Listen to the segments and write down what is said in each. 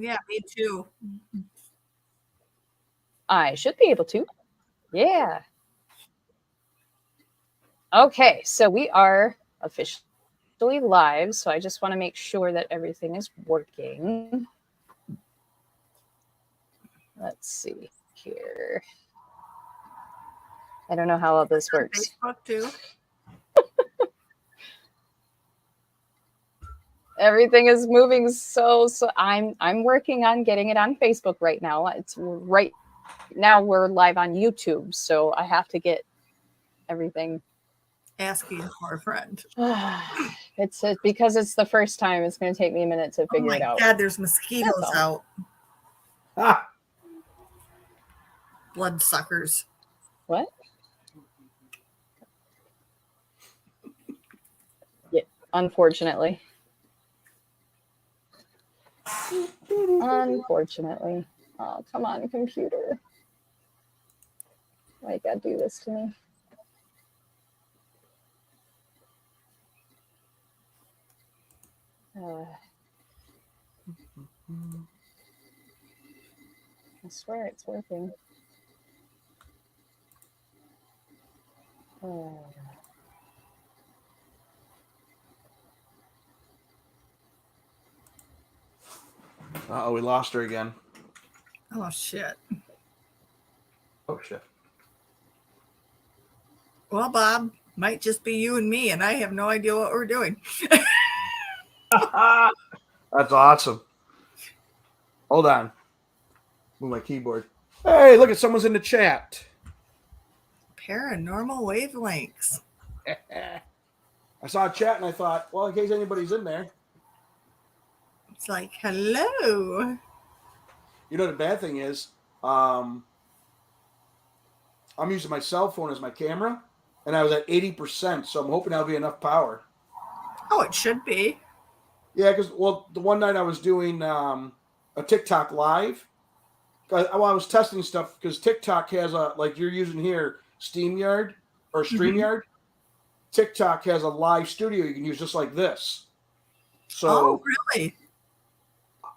Yeah, me too. I should be able to. Yeah. Okay, so we are officially live, so I just want to make sure that everything is working. Let's see here. I don't know how all this works. Facebook too. Everything is moving so I'm working on getting it on Facebook right now. It's right now we're live on YouTube, so I have to get everything. Asking for a friend. It's because it's the first time. It's going to take me a minute to figure it out. God, there's mosquitoes out. Ah. Bloodsuckers. What? Yeah, unfortunately. Unfortunately. Oh, come on, computer. Why you gotta do this to me? I swear it's working. Uh-oh, we lost her again. Oh, shit. Oh, shit. Well, Bob, might just be you and me, and I have no idea what we're doing. That's awesome. Hold on. Move my keyboard. Hey, look at someone's in the chat. Paranormal wavelengths. I saw a chat and I thought, well, in case anybody's in there. It's like, hello. You know, the bad thing is, I'm using my cell phone as my camera, and I was at 80%, so I'm hoping that'll be enough power. Oh, it should be. Yeah, because, well, the one night I was doing a TikTok live. I was testing stuff because TikTok has a, like you're using here, SteamYard or StreamYard. Mm-hmm. TikTok has a live studio you can use just like this. So, oh, really?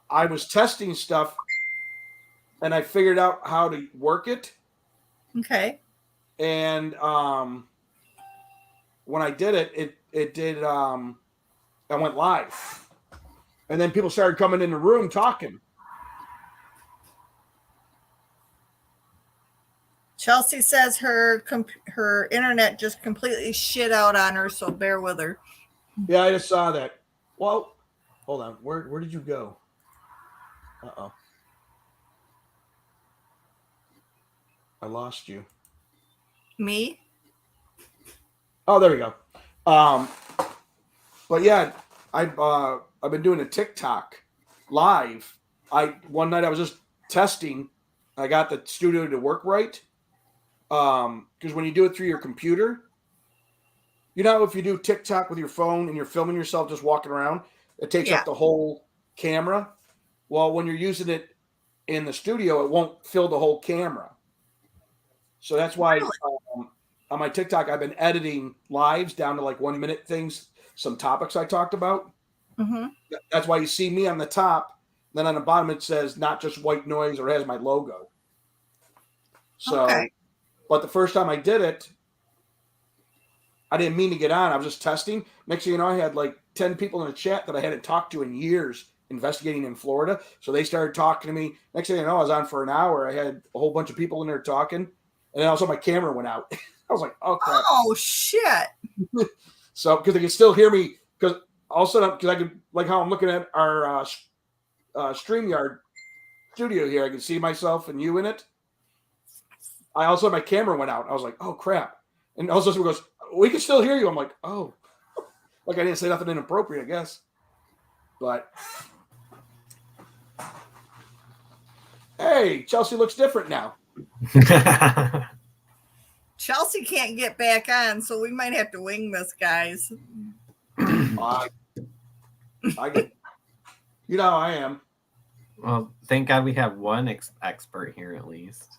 I was testing stuff, and I figured out how to work it. Okay. And when I did it, it did. I went live, and then people started coming in the room talking. Chelsea says her internet just completely shit out on her, so bear with her. Yeah, I just saw that. Well, hold on. Where did you go? Uh-oh. I lost you. Me? Oh, there we go. But yeah, I've been doing a TikTok live. One night I was just testing. I got the studio to work right. Because when you do it through your computer, you know, if you do TikTok with your phone and you're filming yourself just walking around, it takes up the whole camera. Well, when you're using it in the studio, it won't fill the whole camera. So that's why on my TikTok, I've been editing lives down to like 1 minute things, some topics I talked about. Mm-hmm. That's why you see me on the top. Then on the bottom, it says not just white noise or has my logo. So, but the first time I did it, I didn't mean to get on. I was just testing. Next thing you know, I had like 10 people in the chat that I hadn't talked to in years investigating in Florida. So they started talking to me. Next thing you know, I was on for an hour. I had a whole bunch of people in there talking. And then also my camera went out. I was like, oh, crap. Oh, shit. So, because they can still hear me. Because all of a sudden, because I could, like how I'm looking at our StreamYard studio here, I can see myself and you in it. I also, my camera went out. I was like, oh, crap. And also someone goes, we can still hear you. I'm like, oh. Like I didn't say nothing inappropriate, I guess. But, hey, Chelsea looks different now. Chelsea can't get back on, so we might have to wing this, guys. I get, you know how I am. Well, thank God we have one expert here at least.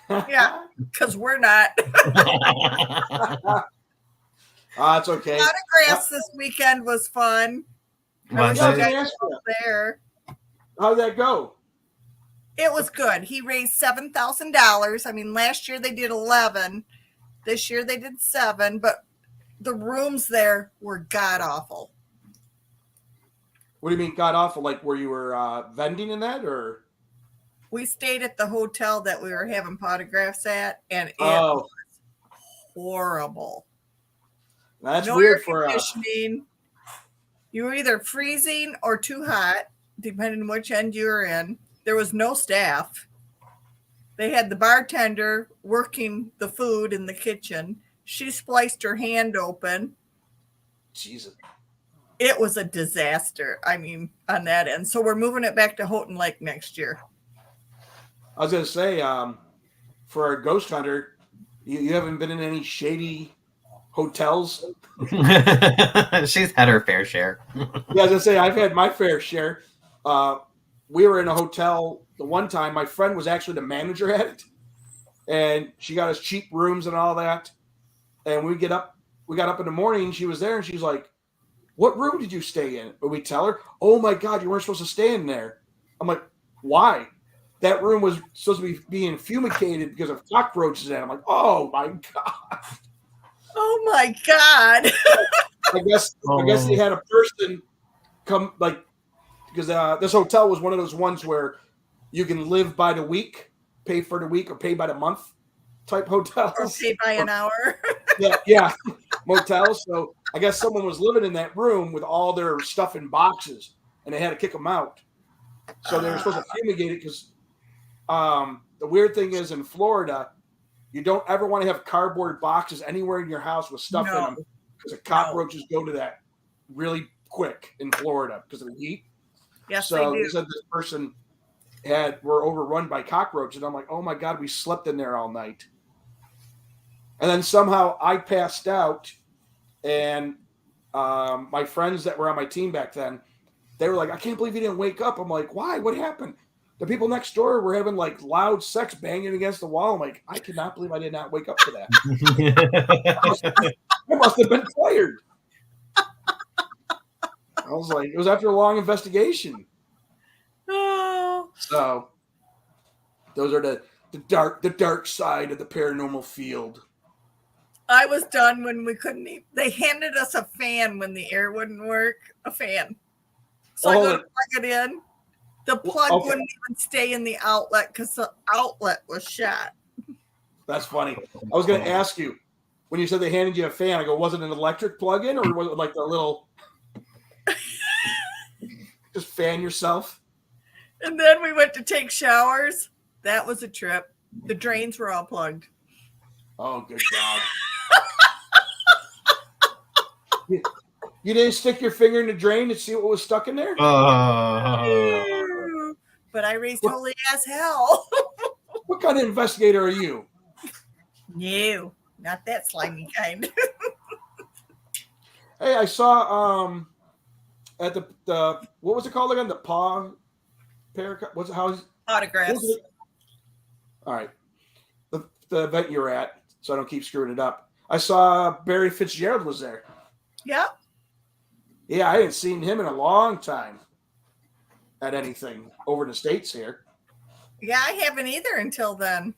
Yeah, because we're not. It's okay. Autographs this weekend was fun. Was I was there. How'd that go? It was good. He raised $7,000. I mean, last year they did 11. This year they did 7, but the rooms there were god awful. What do you mean, god awful? Like where you were vending in that, or? We stayed at the hotel that we were having photographs at, and it Oh, was horrible. that's No weird air for conditioning. You were either freezing or too hot, depending on which end you were in. There was no staff. They had the bartender working the food in the kitchen. She spliced her hand open. Jesus. It was a disaster. I mean, on that end. So we're moving it back to Houghton Lake next year. I was gonna say, for a ghost hunter, you haven't been in any shady hotels. She's had her fair share. Yeah, I was gonna say I've had my fair share. We were in a hotel the one time. My friend was actually the manager at it, and she got us cheap rooms and all that. And we got up in the morning. She was there, and she's like, "What room did you stay in?" But we tell her, "Oh my God, you weren't supposed to stay in there." I'm like, "Why?" That room was supposed to be being fumigated because of cockroaches in it. I'm like, "Oh my God." Oh my God. I guess they had a person come, like, because this hotel was one of those ones where you can live by the week, pay for the week, or pay by the month type hotels. Or pay by an hour. Yeah, motels. So I guess someone was living in that room with all their stuff in boxes, and they had to kick them out. So they were supposed to fumigate it because the weird thing is in Florida, you don't ever want to have cardboard boxes anywhere in your house with stuff in them because the cockroaches go to that really quick in Florida because of the heat. Yes, So they do. they said this person were overrun by cockroaches. And I'm like, oh my God, we slept in there all night. And then somehow I passed out, and my friends that were on my team back then, they were like, I can't believe you didn't wake up. I'm like, why? What happened? The people next door were having like loud sex banging against the wall. I'm like, I cannot believe I did not wake up to that. I must have been tired. I was like, it was after a long investigation. Oh. So those are the dark side of the paranormal field. I was done when we couldn't eat. They handed us a fan when the air wouldn't work. A fan. So I go to plug it in. The plug wouldn't even stay in the outlet because the outlet was shot. That's funny. I was going to ask you, when you said they handed you a fan, I go, was it an electric plug-in, or was it like the little just fan yourself? And then we went to take showers. That was a trip. The drains were all plugged. Oh, good God. You didn't stick your finger in the drain to see what was stuck in there? But I raised holy as hell. What kind of investigator are you? No, not that slimy kind. Hey, I saw at the what was it called again? The paw paracut. What's it? How's Autographs. All right. The event you're at, so I don't keep screwing it up. I saw Barry Fitzgerald was there. Yep. Yeah, I hadn't seen him in a long time at anything over in the States here. Yeah, I haven't either until then.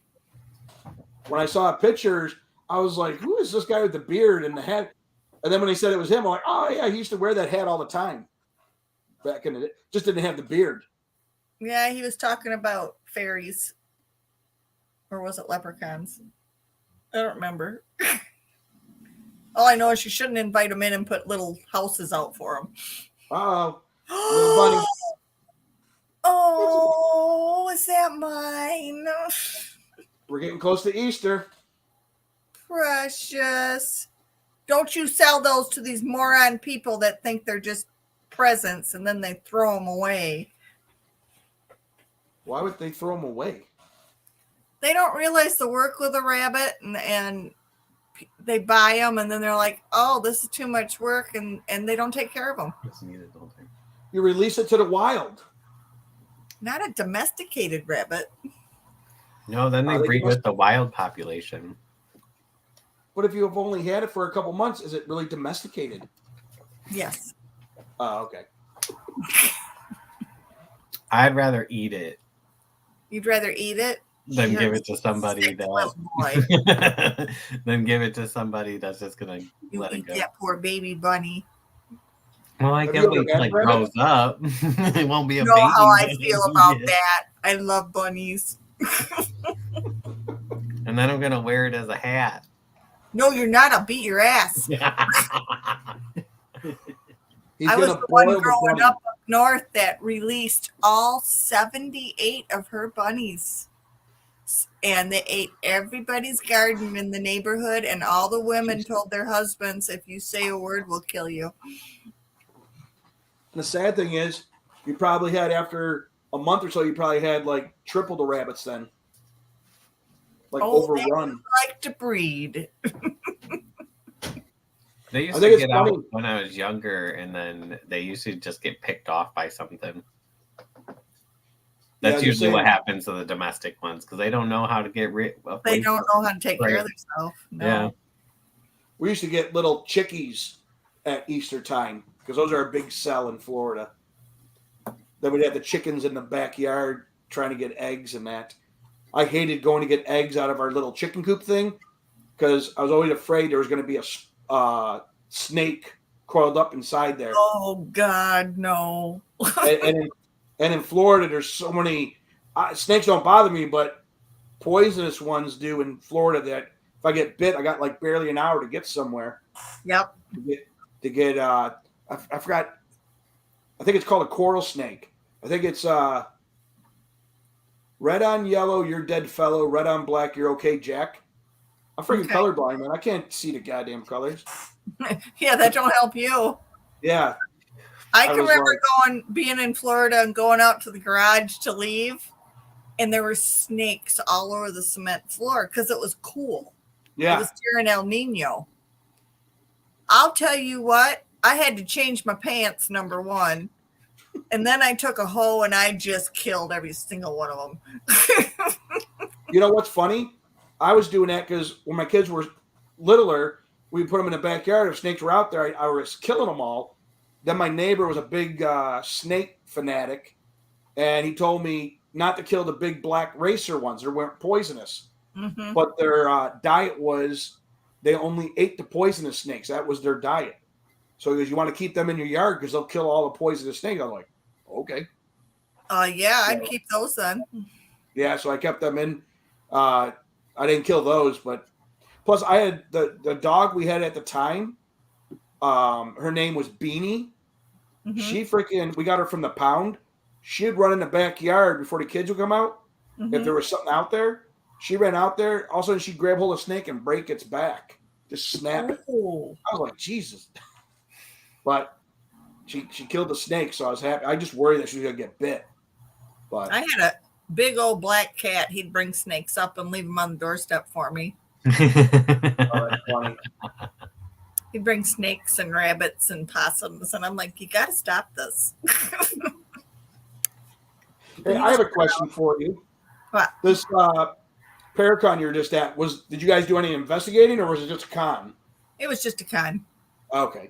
When I saw pictures, I was like, who is this guy with the beard and the hat? And then when they said it was him, I'm like, oh, yeah, he used to wear that hat all the time. Back in the day. Just didn't have the beard. Yeah, he was talking about fairies. Or was it leprechauns? I don't remember. All I know is you shouldn't invite them in and put little houses out for them. Uh-oh. Little bunny. Oh, is that mine? We're getting close to Easter. Precious. Don't you sell those to these moron people that think they're just presents and then they throw them away. Why would they throw them away? They don't realize the work with a rabbit, and they buy them, and then they're like, oh, this is too much work, and they don't take care of them. You release it to the wild. Not a domesticated rabbit. No, then they breed with the wild population. But if you have only had it for a couple months, is it really domesticated? Yes. Oh, okay. I'd rather eat it You'd rather eat it than You're give it to somebody sick little boy. that than give it to somebody that's just gonna You let it eat go. that poor baby bunny. Well, I Have can you wait ever till had it rabbit? grows up. It won't be a You know baby. how I feel about Yeah. that. I love bunnies. And then I'm gonna wear it as a hat. No, you're not. I'll beat your ass. He's I was gonna the one boil the growing bunny. up north that released all 78 of her bunnies. And they ate everybody's garden in the neighborhood, and all the women told their husbands, if you say a word, we'll kill you. The sad thing is, you probably had after a month or so, you probably had like triple the rabbits then, like Oh, they overrun. like to breed. They used I to think it's get out funny. when I was younger, and then they used to just get picked off by something. That's Yeah, usually the what same. happens to the domestic ones because they don't know how to get rid of. They don't know how to take care of themselves. No. Yeah. We used to get little chickies at Easter time because those are a big sell in Florida. Then we'd have the chickens in the backyard trying to get eggs and that. I hated going to get eggs out of our little chicken coop thing because I was always afraid there was going to be a snake coiled up inside there. Oh, God, no. And in Florida, there's so many snakes don't bother me, but poisonous ones do in Florida. That if I get bit, I got like barely an hour to get somewhere. Yep. To get I forgot. I think it's called a coral snake. I think it's red on yellow, you're dead fellow. Red on black, you're okay, Jack. I'm freaking Okay. colorblind, man. I can't see the goddamn colors. Yeah, that don't help you. Yeah. I can was remember being in Florida and going out to the garage to leave, and there were snakes all over the cement floor because it was cool. Yeah. It was during El Nino. I'll tell you what, I had to change my pants, number one. And then I took a hoe and I just killed every single one of them. You know what's funny? I was doing that because when my kids were littler, we put them in the backyard. If snakes were out there, I was killing them all. Then my neighbor was a big snake fanatic, and he told me not to kill the big black racer ones. They weren't poisonous. Mm-hmm. But their diet was they only ate the poisonous snakes. That was their diet. So he goes, you want to keep them in your yard because they'll kill all the poisonous snakes. I'm like, okay. Yeah, I'd keep those then. Yeah, so I kept them in. I didn't kill those, but plus I had the dog we had at the time. Her name was Beanie. Mm-hmm. She we got her from the pound. She'd run in the backyard before the kids would come out. Mm-hmm. If there was something out there, she ran out there. All of a sudden, she'd grab hold of a snake and break its back, just snap it. Oh. I was like, Jesus. But she killed the snake, so I was happy. I just worried that she was gonna get bit. But I had a big old black cat. He'd bring snakes up and leave them on the doorstep for me. oh, that's funny. He'd bring snakes and rabbits and possums, and I'm like, you got to stop this. Hey, I have a question for you. What? This Paracon you're just at did you guys do any investigating, or was it just a con? It was just a con. Okay.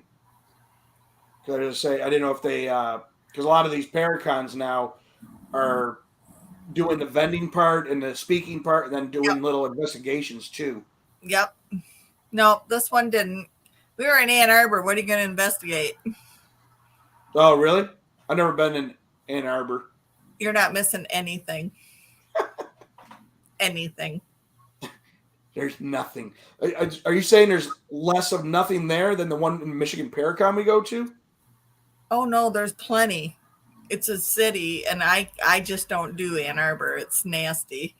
Because I just say I didn't know if they because a lot of these Paracons now are doing the vending part and the speaking part, and then doing little investigations too. Yep. No, this one didn't. We were in Ann Arbor. What are you going to investigate? Oh, really? I've never been in Ann Arbor. You're not missing anything. Anything. There's nothing. Are you saying there's less of nothing there than the one in Michigan Paracon we go to? Oh, no, there's plenty. It's a city, and I just don't do Ann Arbor. It's nasty.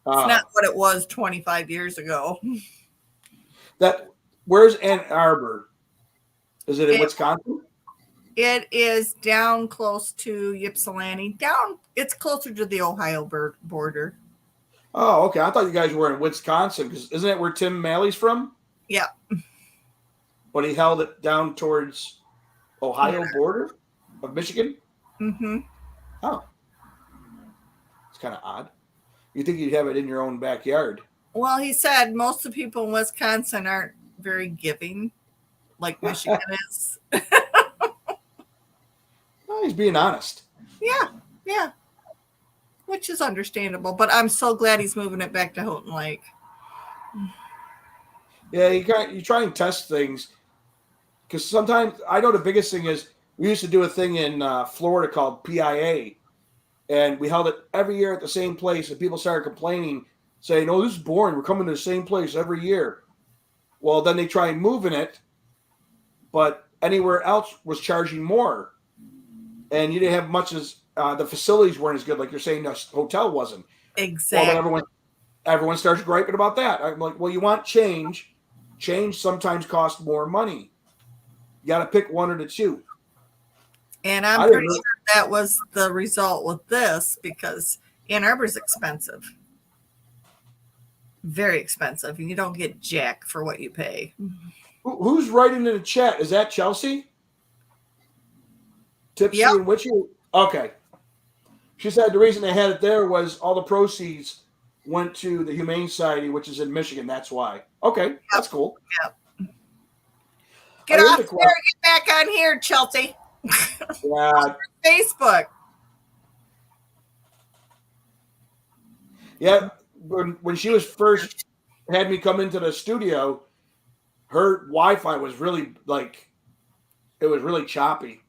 It's not what it was 25 years ago. Where's Ann Arbor? Is it in Wisconsin? It is down close to Ypsilanti. It's closer to the Ohio border. Oh, okay. I thought you guys were in Wisconsin because isn't that where Tim Malley's from? Yeah. But he held it down towards Ohio border of Michigan? Mm-hmm. Oh. It's kind of odd. You think you'd have it in your own backyard. Well, he said most of the people in Wisconsin aren't very giving like Michigan is. Well, he's being honest. Yeah. which is understandable. But I'm so glad he's moving it back to Houghton Lake. Yeah, you try and test things because sometimes I know the biggest thing is we used to do a thing in Florida called PIA, and we held it every year at the same place, and people started complaining, saying, "Oh, this is boring. We're coming to the same place every year." Well, then they try moving it, but anywhere else was charging more, and you didn't have much as the facilities weren't as good. Like you're saying, the hotel wasn't. Exactly. Well, then everyone starts griping about that. I'm like, well, you want change. Change sometimes costs more money. You got to pick one or the two. And I'm pretty sure that was the result with this because Ann Arbor's expensive. Very expensive. And you don't get jack for what you pay. Who's writing in the chat? Is that Chelsea? Tipsy and Witchy? Okay. She said the reason they had it there was all the proceeds went to the Humane Society, which is in Michigan. That's why. Okay, that's cool. Yep. Get off there. Get back on here, Chelsea. Yeah. Facebook. Yeah. When she was first had me come into the studio, her Wi-Fi was really it was really choppy.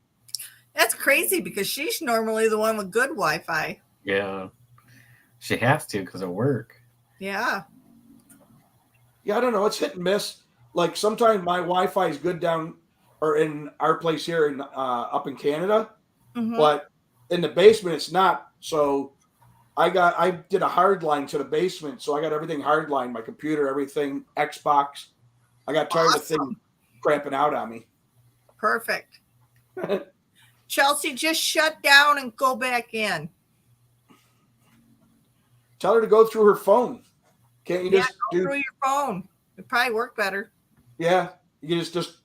That's crazy because she's normally the one with good Wi-Fi. Yeah. She has to because of work. Yeah. Yeah, I don't know. It's hit and miss. Like sometimes my Wi-Fi is good down or in our place here in up in Canada, but in the basement it's not. So I did a hard line to the basement, so I got everything hard lined, my computer, everything, Xbox. I got tired of things crapping out on me. Perfect. Chelsea, just shut down and go back in. Tell her to go through her phone. Can't you just go through your phone? It'd probably work better. Yeah, you just.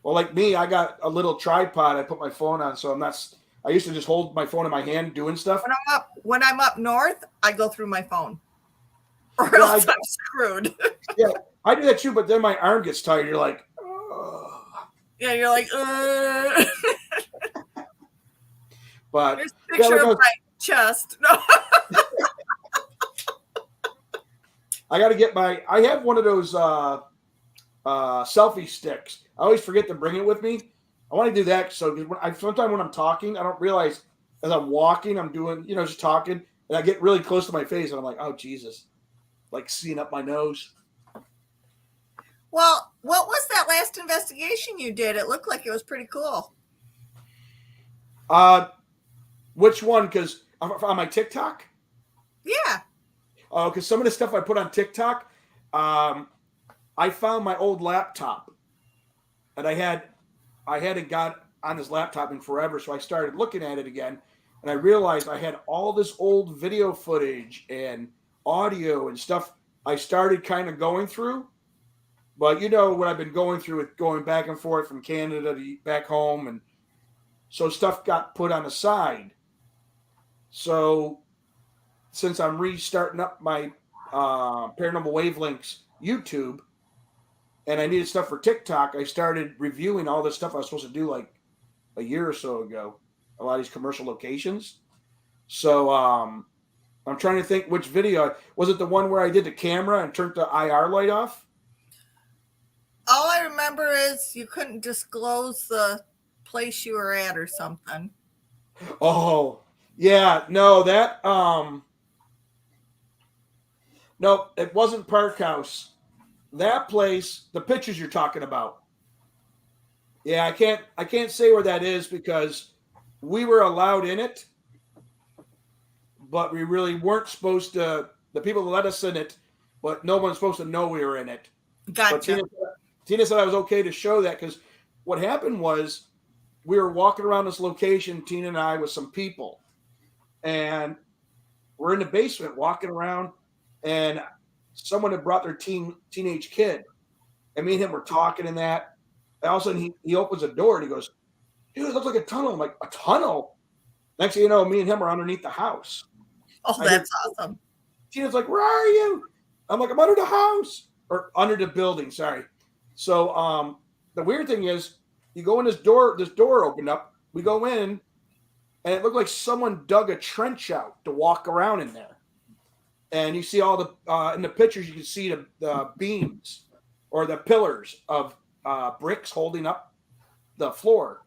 Well, like me, I got a little tripod I put my phone on, so I'm not. I used to just hold my phone in my hand doing stuff. When I'm up north, I go through my phone, or else I'm screwed. Yeah, I do that too, but then my arm gets tired. You're like, oh. Yeah, you're like, But there's a picture of my chest. No. I got to get I have one of those selfie sticks. I always forget to bring it with me. I want to do that. So sometimes when I'm talking, I don't realize as I'm walking, I'm doing, just talking. And I get really close to my face. And I'm like, oh, Jesus. Like seeing up my nose. Well, what was that last investigation you did? It looked like it was pretty cool. Which one? Because on my TikTok? Yeah. Oh, because some of the stuff I put on TikTok, I found my old laptop, and I hadn't got on this laptop in forever, so I started looking at it again, and I realized I had all this old video footage and audio and stuff I started kind of going through, but what I've been going through with going back and forth from Canada to back home, and so stuff got put on the side. So since I'm restarting up my Paranormal Wavelengths YouTube and I needed stuff for TikTok, I started reviewing all this stuff I was supposed to do like a year or so ago, a lot of these commercial locations. So I'm trying to think which video. Was it the one where I did the camera and turned the IR light off? All I remember is you couldn't disclose the place you were at or something. Oh, yeah. No, that no, it wasn't Park House. That place, the pictures you're talking about. Yeah, I can't say where that is because we were allowed in it, but we really weren't supposed to. The people that let us in it, but no one's supposed to know we were in it. Gotcha. Tina said I was okay to show that because what happened was we were walking around this location, Tina and I, with some people, and we're in the basement walking around. And someone had brought their teenage kid. And me and him were talking and that. And all of a sudden, he opens a door and he goes, dude, it looks like a tunnel. I'm like, a tunnel? Next thing you know, me and him are underneath the house. Oh, that's awesome. Tina's like, where are you? I'm like, I'm under the house. Or under the building, sorry. So the weird thing is, you go in this door opened up. We go in, and it looked like someone dug a trench out to walk around in there. And you see all the in the pictures, you can see the beams or the pillars of bricks holding up the floor.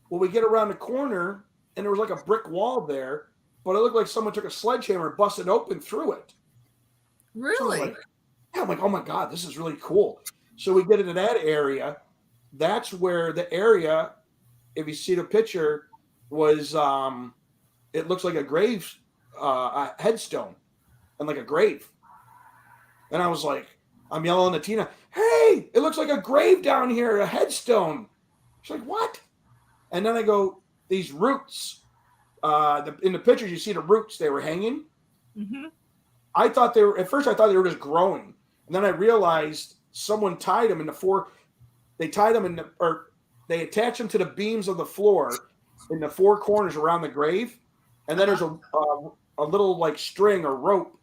Well, we get around the corner, and there was like a brick wall there, but it looked like someone took a sledgehammer and busted open through it. Really? So I'm like, oh my God, this is really cool. So we get into that area. That's where the area, if you see the picture, was it looks like a grave, a headstone, and like a grave. And I was like, I'm yelling at Tina, hey, it looks like a grave down here, a headstone. She's like, what? And then I go, these roots. In the pictures, you see the roots, they were hanging. Mm-hmm. I thought they were, at first I thought they were just growing. And then I realized someone tied them they tied them they attached them to the beams of the floor in the four corners around the grave. And then there's a little like string or rope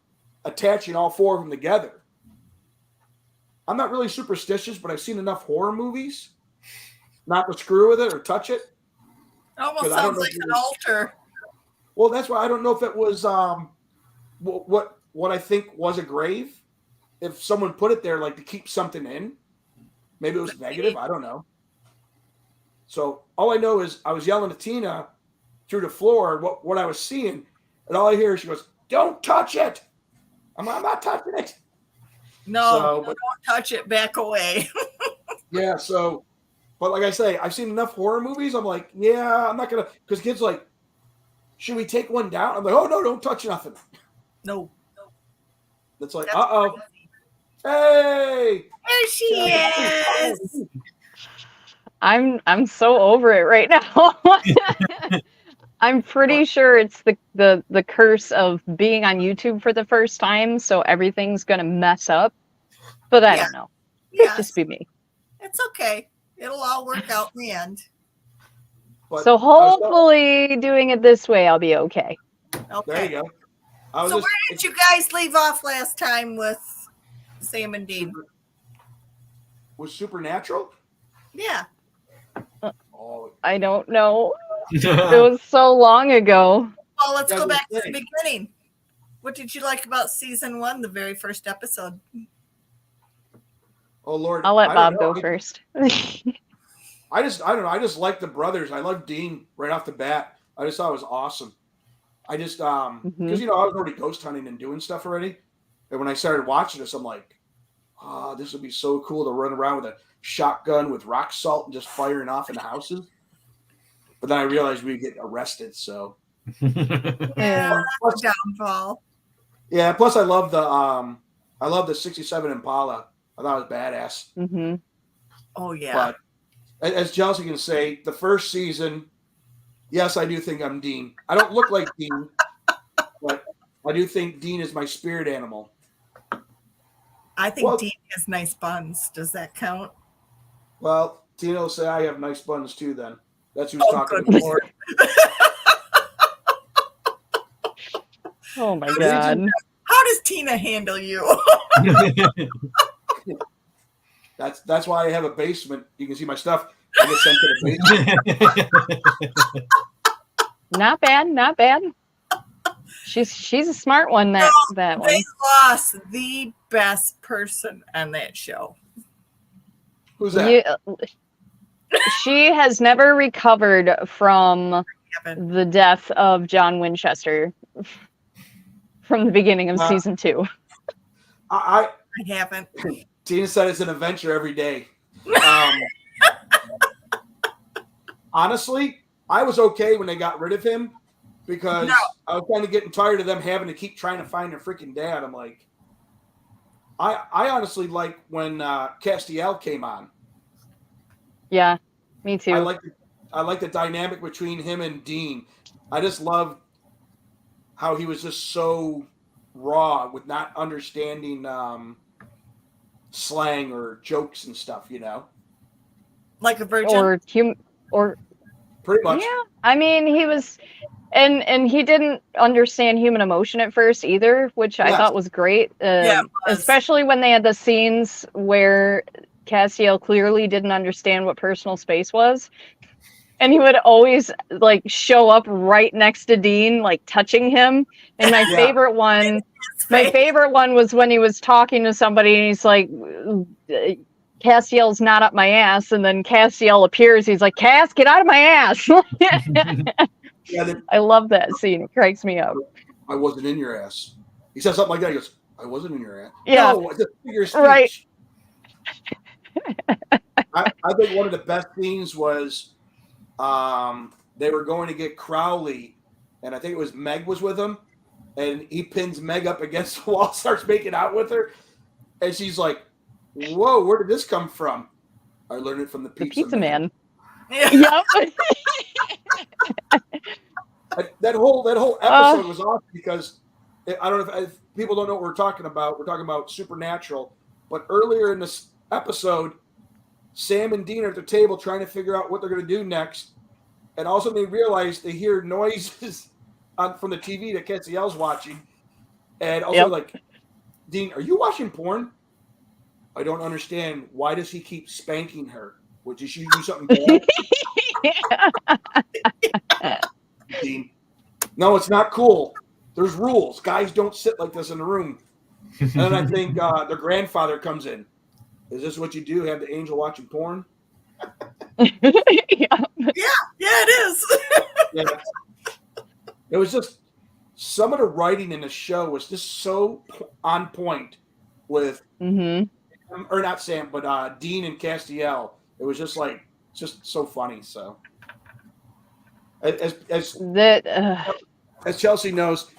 attaching all four of them together. I'm not really superstitious, but I've seen enough horror movies not to screw with it or touch it. It almost sounds like an altar. Well, that's why I don't know if it was what I think was a grave. If someone put it there like to keep something in, maybe it was negative. I don't know. So all I know is I was yelling at Tina through the floor what I was seeing, and all I hear is she goes, "Don't touch it." I'm not touching it. No, don't touch it. Back away. Yeah. So, but like I say, I've seen enough horror movies. I'm like, yeah, I'm not gonna, because kids are like, should we take one down? I'm like, oh no, don't touch nothing. No. It's like, uh-oh. Hey! There she is. I'm so over it right now. I'm pretty sure it's the curse of being on YouTube for the first time, so everything's gonna mess up. But I don't know. Yeah. Just be me. It's okay. It'll all work out in the end. But so hopefully doing it this way, I'll be okay. Okay. There you go. So where did you guys leave off last time with Sam and Dean? Was Supernatural? Yeah. Oh, I don't know. It was so long ago. Well, let's go back to the beginning. What did you like about season 1, the very first episode? oh Lord. I'll let Bob go first. I don't know. I just like the brothers. I love Dean right off the bat. I just thought it was awesome. I just because I was already ghost hunting and doing stuff already. And when I started watching this, I'm like, this would be so cool to run around with a shotgun with rock salt and just firing off in the houses. But then I realized we'd get arrested, so Yeah, that's a downfall. Yeah, plus I love the 67 Impala. I thought it was badass. Mm-hmm. Oh yeah. But as Chelsea can say, the first season, yes, I do think I'm Dean. I don't look like Dean, but I do think Dean is my spirit animal. I think Dean has nice buns. Does that count? Well, Tina will say I have nice buns too then. That's who's talking good about. Lord. Oh my God. How does Tina handle you? That's why I have a basement. You can see my stuff. I get sent to the basement. Not bad, not bad. She's a smart one. That one. They lost the best person on that show. Who's that? She has never recovered from the death of John Winchester from the beginning of season 2. I haven't. Tina said it's an adventure every day. Honestly, I was okay when they got rid of him because I was kind of getting tired of them having to keep trying to find their freaking dad. I'm like, I honestly like when Castiel came on. Yeah, me too. I like the dynamic between him and Dean. I just love how he was just so raw with not understanding slang or jokes and stuff, you know, like a virgin, or pretty much. Yeah, I mean, he was, and he didn't understand human emotion at first either, which I thought was great. Especially when they had the scenes where Castiel clearly didn't understand what personal space was. And he would always like show up right next to Dean, like touching him. And my Yeah. favorite one, was when he was talking to somebody and he's like, Castiel's not up my ass. And then Castiel appears. He's like, Cass, get out of my ass. Yeah, I love that scene. It cracks me up. I wasn't in your ass. He said something like that. He goes, I wasn't in your ass. Yeah. No, it's a figure of speech. Right. I think one of the best scenes was they were going to get Crowley, and I think it was Meg was with him, and he pins Meg up against the wall, starts making out with her, and she's like, whoa, where did this come from? I learned it from the Pizza Man. Yeah. Yep. That whole episode was awesome because I don't know if people don't know what we're talking about. We're talking about Supernatural, but earlier in this episode, Sam and Dean are at the table trying to figure out what they're going to do next, and all of a sudden they realize they hear noises from the TV that Castiel's watching, and also like, Dean, are you watching porn? I don't understand. Why does he keep spanking her? Did she do something bad? Dean, no, it's not cool. There's rules. Guys don't sit like this in the room. And then I think their grandfather comes in. Is this what you do? Have the angel watching porn? Yeah, it is. Yeah. It was just some of the writing in the show was just so on point with, or not Sam, but Dean and Castiel. It was just so funny. So, as Chelsea knows,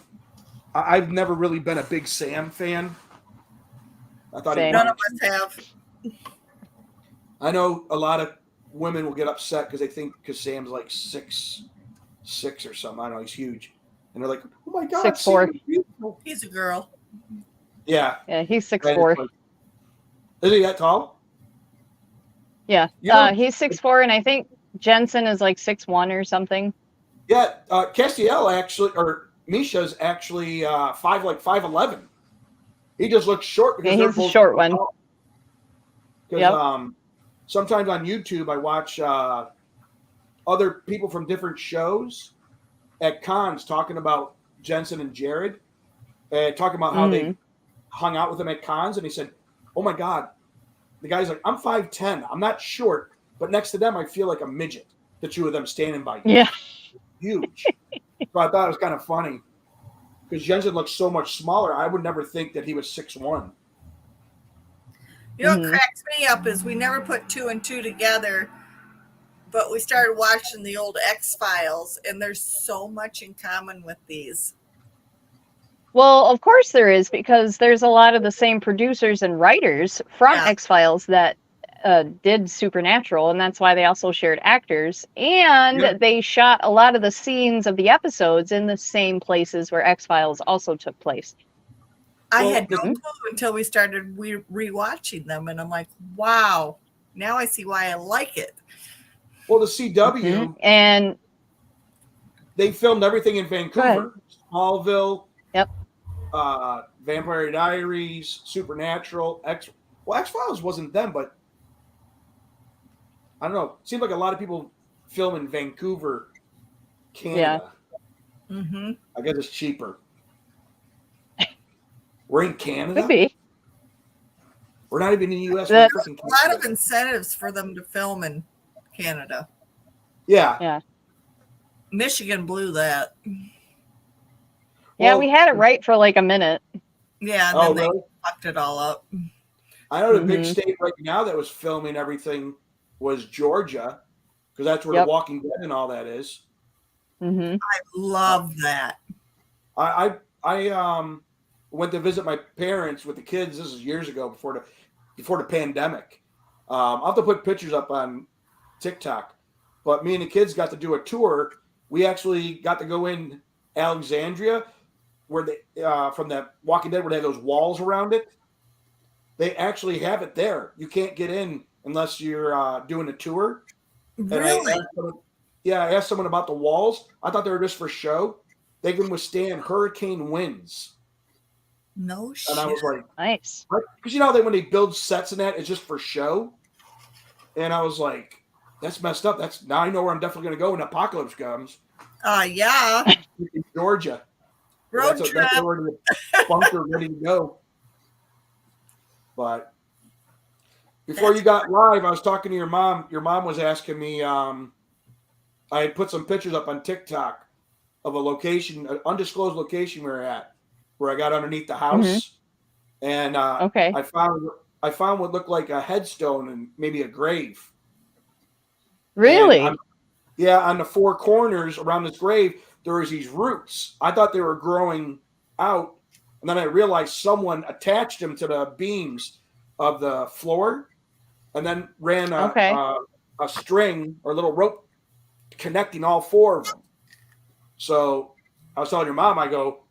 I've never really been a big Sam fan. I thought none of us have. I know a lot of women will get upset because they think because Sam's like 6'6" or something. I don't know, he's huge, and they're like, "Oh my God, 6'4". He's a girl. Yeah, he's 6'4". Is he that tall? Yeah, he's 6'4", and I think Jensen is like 6'1" or something. Yeah, Castiel actually, or Misha's actually 5'11". He just looks short because he's a short one. Because sometimes on YouTube I watch other people from different shows at cons talking about Jensen and Jared, and talking about how they hung out with them at cons, and he said, "Oh my God," the guy's like, "I'm 5'10". I'm not short, but next to them I feel like a midget. The two of them standing by you. Yeah, huge." So I thought it was kind of funny because Jensen looks so much smaller. I would never think that he was 6'1". You know what cracks me up is we never put 2 and 2 together, but we started watching the old X-Files, and there's so much in common with these. Well, of course there is, because there's a lot of the same producers and writers from X-Files that did Supernatural, and that's why they also shared actors. And they shot a lot of the scenes of the episodes in the same places where X-Files also took place. I had no clue until we started rewatching them, and I'm like, wow, now I see why I like it. Well, the CW, and they filmed everything in Vancouver, Smallville, Vampire Diaries, Supernatural, X-Files wasn't them, but I don't know. It seemed like a lot of people film in Vancouver, Canada. Yeah. I guess it's cheaper. We're in Canada? Could be. We're not even in the U.S. There's a lot of incentives for them to film in Canada. Yeah. Michigan blew that. Yeah, we had it right for like a minute. Yeah, and then they fucked it all up. I know the big state right now that was filming everything was Georgia, because that's where The Walking Dead and all that is. I love that. I went to visit my parents with the kids. This is years ago, before the pandemic. I'll have to put pictures up on TikTok. But me and the kids got to do a tour. We actually got to go in Alexandria, where they from the Walking Dead, where they have those walls around it. They actually have it there. You can't get in unless you're doing a tour. Really? And I asked someone about the walls. I thought they were just for show. They can withstand hurricane winds. No shit. And I was like, nice. Because you know that when they build sets and that, it's just for show. And I was like, That's messed up. That's now I know where I'm definitely going to go when apocalypse comes. Yeah. In Georgia. Road That's trip. already a bunker ready to go. But before you got live, I was talking to your mom. Your mom was asking me. I had put some pictures up on TikTok of a location, an undisclosed location we were at, where I got underneath the house, and Okay. I found what looked like a headstone and maybe a grave. Really? And on the four corners around this grave, there was these roots. I thought they were growing out, and then I realized someone attached them to the beams of the floor, and then ran a string or a little rope connecting all four of them. So I was telling your mom, I go,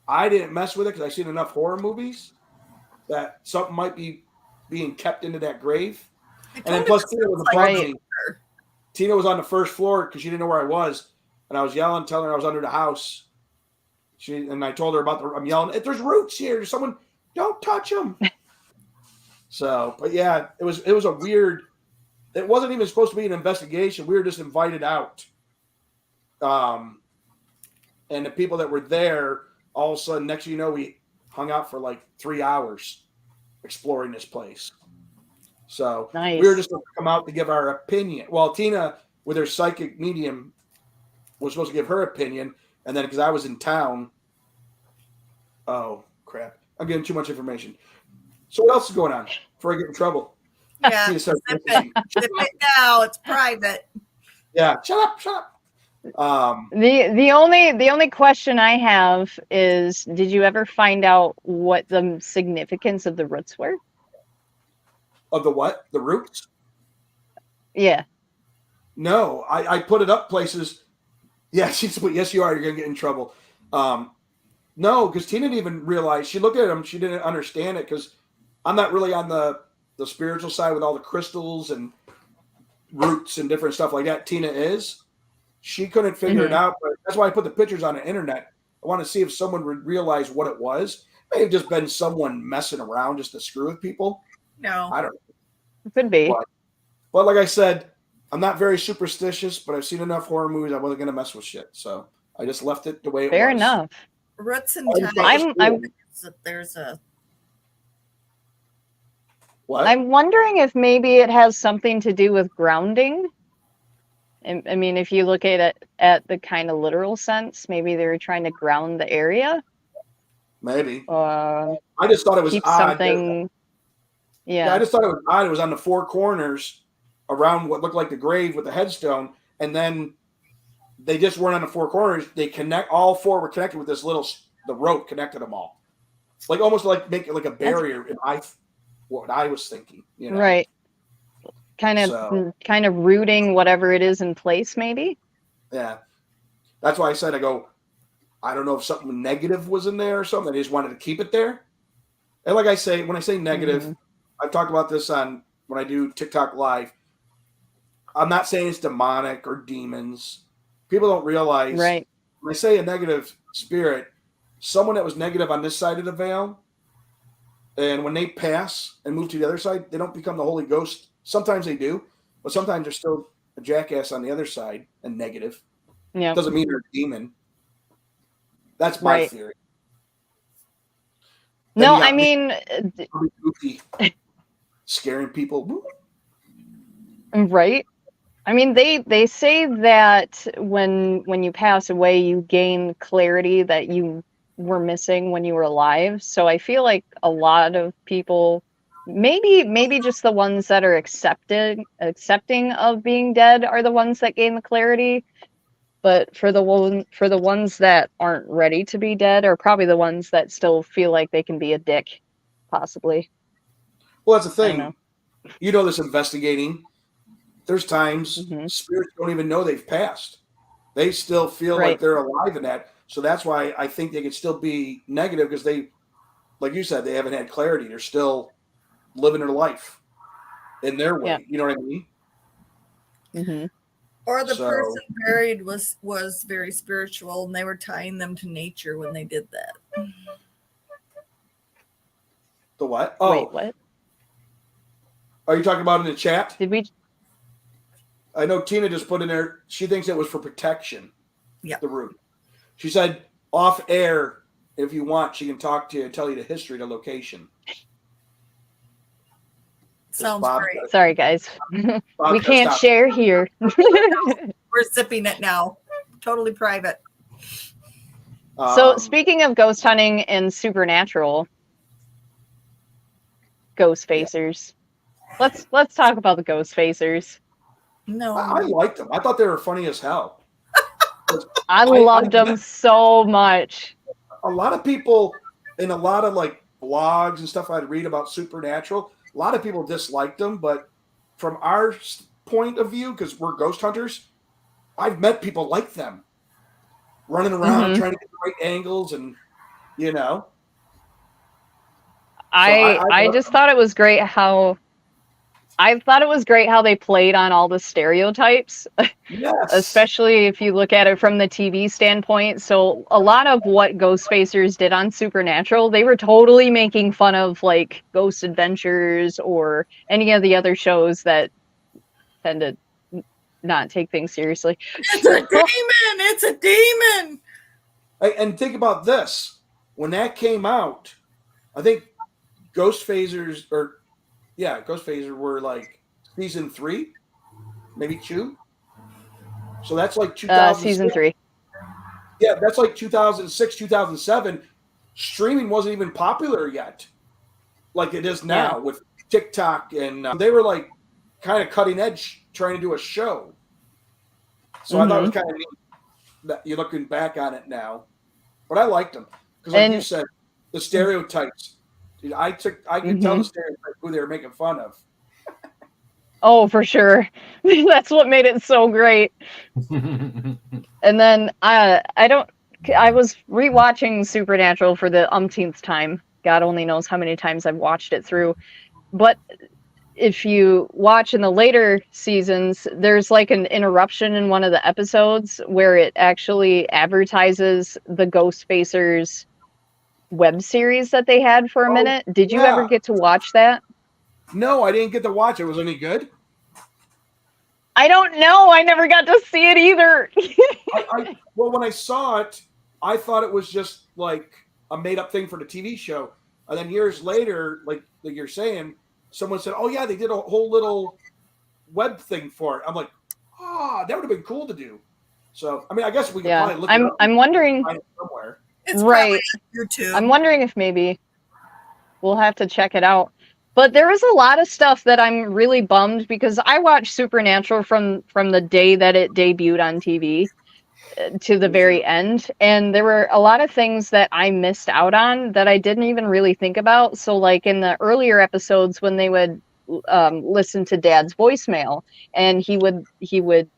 I didn't mess with it because I've seen enough horror movies that something might be being kept into that grave. And then plus Tina was above me. Tina was on the first floor because she didn't know where I was, and I was yelling, telling her I was under the house. And I told her I'm yelling, if there's roots here, someone don't touch them. So, but yeah, it was a weird. It wasn't even supposed to be an investigation. We were just invited out. And the people that were there, all of a sudden, next thing you know, we hung out for like 3 hours exploring this place. So nice. We were just going to come out to give our opinion. Well, Tina, with her psychic medium, was supposed to give her opinion. And then because I was in town, oh, crap. I'm getting too much information. So what else is going on before I get in trouble? Yeah, zip it now. It's private. Yeah, shut up. The only question I have is, did you ever find out what the significance of the roots were? Of the what? The roots? Yeah. No, I put it up places. Yeah, yes, you are. You're gonna get in trouble. No, because Tina didn't even realize. She looked at them. She didn't understand it because I'm not really on the spiritual side with all the crystals and roots and different stuff like that. Tina is. She couldn't figure it out, but that's why I put the pictures on the internet. I want to see if someone would realize what it was. It may have just been someone messing around just to screw with people. No, I don't know. It could be. But like I said, I'm not very superstitious, but I've seen enough horror movies. I wasn't going to mess with shit. So I just left it the way it was. Fair enough. Roots and time. There's a. What? I'm wondering if maybe it has something to do with grounding. I mean, if you look at it at the kind of literal sense, maybe they're trying to ground the area. Maybe. I just thought it was odd. Yeah. I just thought it was odd. It was on the four corners around what looked like the grave with the headstone, and then they just weren't on the four corners. All four were connected with the rope connected them all, like almost like make it like a barrier. What I was thinking, right. Kind of rooting whatever it is in place, maybe. Yeah, that's why I said, I don't know if something negative was in there or something. I just wanted to keep it there. And like I say, when I say negative, I've talked about this when I do TikTok live. I'm not saying it's demonic or demons. People don't realize. Right. When I say a negative spirit, someone that was negative on this side of the veil, and when they pass and move to the other side, they don't become the Holy Ghost. Sometimes they do, but sometimes they're still a jackass on the other side and negative. Yeah. Doesn't mean they're a demon. That's my theory. No, I mean, goofy, scaring people. Right. I mean, they say that when you pass away, you gain clarity that you were missing when you were alive. So I feel like a lot of people, maybe just the ones that are accepting of being dead are the ones that gain the clarity. But for the ones that aren't ready to be dead are probably the ones that still feel like they can be a dick, possibly. Well, that's the thing. You know this investigating. There's times spirits don't even know they've passed. They still feel like they're alive in that. So that's why I think they could still be negative because they, like you said, they haven't had clarity. They're still living their life in their way. Yeah. You know what I mean? Mm-hmm. Or the person buried was very spiritual and they were tying them to nature when they did that. The what? Oh. Wait, what? Are you talking about in the chat? Did we? I know Tina just put in there, she thinks it was for protection. Yeah. The room. She said off air, if you want, she can talk to you and tell you the history, the location. Sounds Bob- great. Sorry, guys. Bob's We gonna can't stop. share here. We're zipping it now. Totally private. So speaking of ghost hunting and supernatural ghost facers, let's talk about the ghost facers. No. I liked them. I thought they were funny as hell. I loved them so much. A lot of people in a lot of like blogs and stuff I'd read about supernatural, a lot of people disliked them, but from our point of view, because we're ghost hunters, I've met people like them running around trying to get the right angles, and you know. I just thought it was great how they played on all the stereotypes. Yes. Especially if you look at it from the TV standpoint. So a lot of what Ghostfacers did on Supernatural, they were totally making fun of like Ghost Adventures or any of the other shows that tend to not take things seriously. It's a demon! It's a demon! And think about this. When that came out, I think Ghost Phasers were like season 3, maybe 2. So that's like 2006. Season 3. Yeah, that's like 2006, 2007. Streaming wasn't even popular yet, like it is now with TikTok, and they were like kind of cutting edge trying to do a show. So I thought it was kind of neat that you're looking back on it now. But I liked them because, like you said, the stereotypes. Dude, I could tell the stereotypes who they were making fun of. Oh, for sure. That's what made it so great. And then I was rewatching Supernatural for the umpteenth time. God only knows how many times I've watched it through. But if you watch in the later seasons, there's like an interruption in one of the episodes where it actually advertises the Ghostfacers web series that they had for a minute. Did you ever get to watch that? No, I didn't get to watch it. Was it any good? I don't know. I never got to see it either. Well, when I saw it, I thought it was just like a made-up thing for the TV show. And then years later, like you're saying, someone said, "Oh yeah, they did a whole little web thing for it." I'm like, that would have been cool to do. So, I mean, I guess we could probably look it up. I'm wondering somewhere. It's right. on YouTube. I'm wondering if maybe we'll have to check it out. But there was a lot of stuff that I'm really bummed because I watched Supernatural from the day that it debuted on TV to the very end, and there were a lot of things that I missed out on that I didn't even really think about. So like in the earlier episodes when they would listen to Dad's voicemail and he would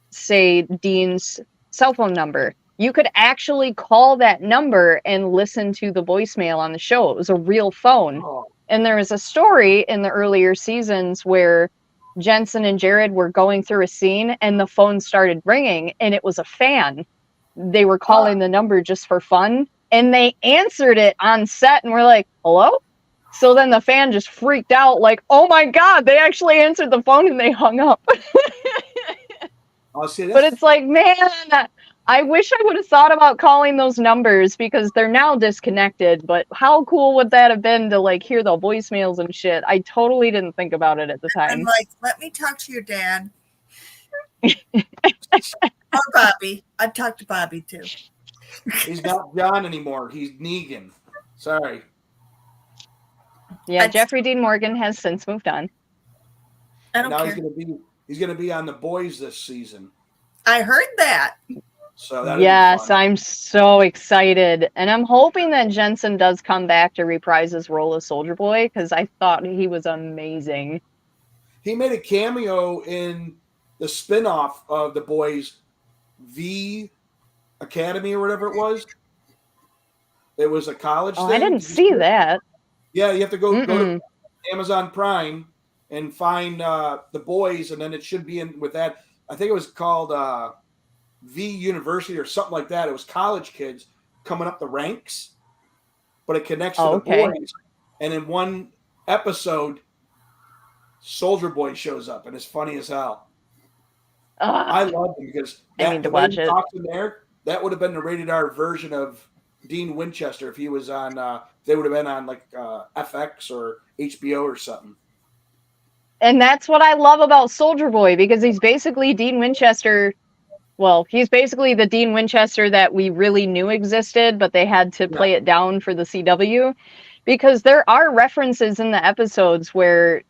say Dean's cell phone number, you could actually call that number and listen to the voicemail on the show. It was a real phone. And there was a story in the earlier seasons where Jensen and Jared were going through a scene and the phone started ringing and it was a fan. They were calling the number just for fun and they answered it on set and were like, "Hello?" So then the fan just freaked out like, "Oh my God, they actually answered the phone," and they hung up. But it's like, man, I wish I would have thought about calling those numbers because they're now disconnected. But how cool would that have been to like hear the voicemails and shit? I totally didn't think about it at the time. I'm like, let me talk to your dad. Or Bobby. I've talked to Bobby too. He's not John anymore. He's Negan. Sorry. Yeah, Jeffrey Dean Morgan has since moved on. I don't care. He's gonna be on The Boys this season. I heard that. So yes, I'm so excited, and I'm hoping that Jensen does come back to reprise his role as Soldier Boy because I thought he was amazing. He made a cameo in the spinoff of The Boys, The Academy or whatever it was. It was a college thing. I didn't see that. Yeah, you have to go to Amazon Prime and find The Boys, and then it should be in with that. I think it was called The University or something like that. It was college kids coming up the ranks, but it connects to The Boys. And in one episode, Soldier Boy shows up, and it's funny as hell. I love him because I need to the way watch he it. talks in there, that would have been the rated R version of Dean Winchester if he was on. They would have been on like FX or HBO or something. And that's what I love about Soldier Boy, because he's basically Dean Winchester. Well, he's basically the Dean Winchester that we really knew existed, but they had to play it down for the CW, because there are references in the episodes where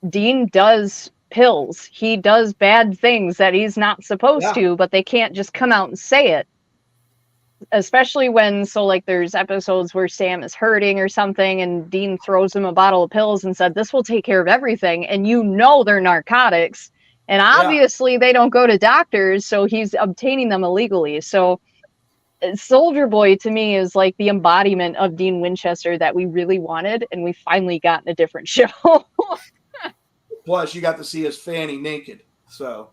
Dean does pills. He does bad things that he's not supposed to, but they can't just come out and say it. Especially when, like, there's episodes where Sam is hurting or something, and Dean throws him a bottle of pills and said, "This will take care of everything." And they're narcotics. And obviously they don't go to doctors, so he's obtaining them illegally. So Soldier Boy to me is like the embodiment of Dean Winchester that we really wanted, and we finally got in a different show. Plus, you got to see his fanny naked. So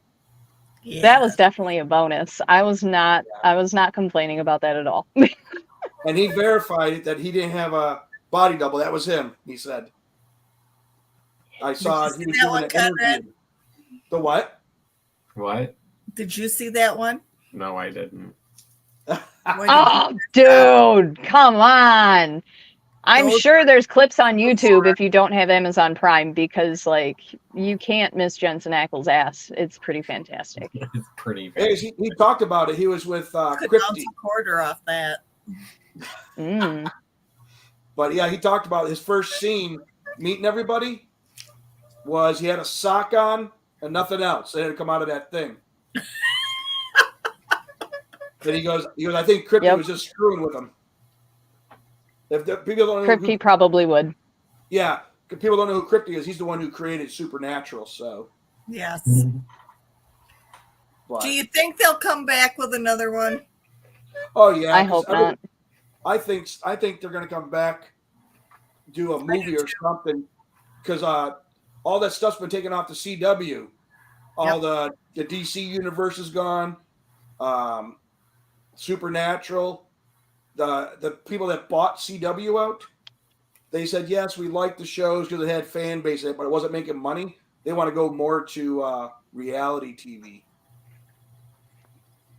that was definitely a bonus. I was not complaining about that at all. and he verified that he didn't have a body double. That was him, he said. I saw he was doing an interview. The what? What? Did you see that one? No, I didn't. Oh, dude, come on. I'm sure there's clips on YouTube if you don't have Amazon Prime, because like you can't miss Jensen Ackles' ass. It's pretty fantastic. It's pretty fantastic. He talked about it. He was with Crypty. Quarter off that. But yeah, he talked about his first scene meeting everybody was he had a sock on and nothing else. They had to come out of that thing. Then he goes, I think Crypty was just screwing with him. If the people don't know Crypty probably would. Yeah, if people don't know who Crypty is. He's the one who created Supernatural. So yes. But, do you think they'll come back with another one? Oh yeah, I hope not. I think they're going to come back, do a movie or something, because all that stuff's been taken off the CW. All the DC universe is gone. Supernatural. The people that bought CW out, they said, yes, we like the shows because it had fan base, but it wasn't making money. They want to go more to reality TV.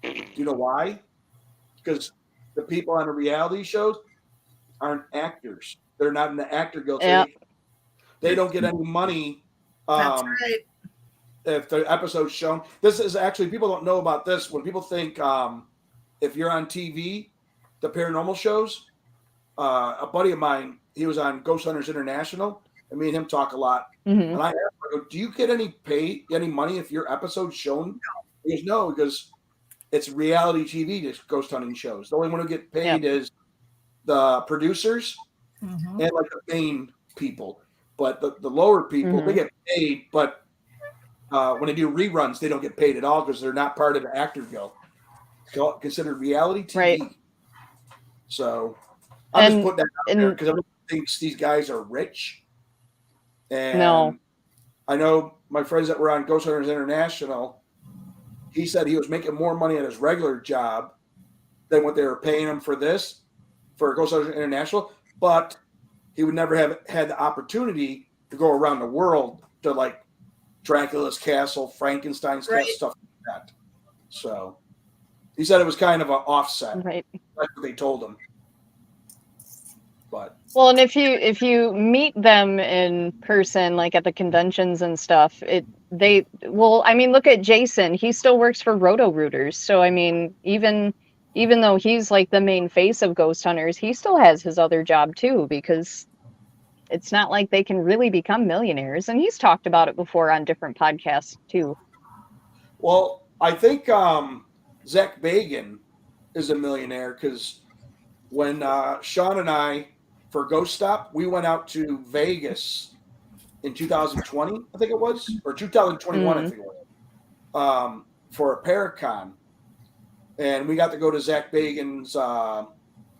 Do you know why? Because the people on the reality shows aren't actors. They're not in the actor guild. So they don't get any money. That's right. If the episode's shown. This is actually, people don't know about this. When people think if you're on TV, the paranormal shows, a buddy of mine, he was on Ghost Hunters International, and me and him talk a lot. And I asked him, I go, do you get any money if your episode's shown? He goes, no, because it's reality TV, just ghost hunting shows. The only one who get paid is the producers and like the main people. But the lower people, they get paid, but when they do reruns, they don't get paid at all because they're not part of the actor guild. It's considered reality TV. Right. So I'm just putting that out there because everyone thinks these guys are rich. And no. I know my friends that were on Ghost Hunters International, he said he was making more money at his regular job than what they were paying him for Ghost Hunters International, but he would never have had the opportunity to go around the world to like Dracula's castle, Frankenstein's castle, stuff like that. So he said it was kind of an offset. Right. That's what they told him. But well, and if you meet them in person, like at the conventions and stuff, look at Jason. He still works for Roto-Rooters. So I mean, even though he's like the main face of Ghost Hunters, he still has his other job too, because it's not like they can really become millionaires. And he's talked about it before on different podcasts too. Well, I think Zach Bagan is a millionaire because when Sean and I, for Ghost Stop, we went out to Vegas in 2020, I think it was, or 2021, I think it was, for a Paracon. And we got to go to Zach Bagan's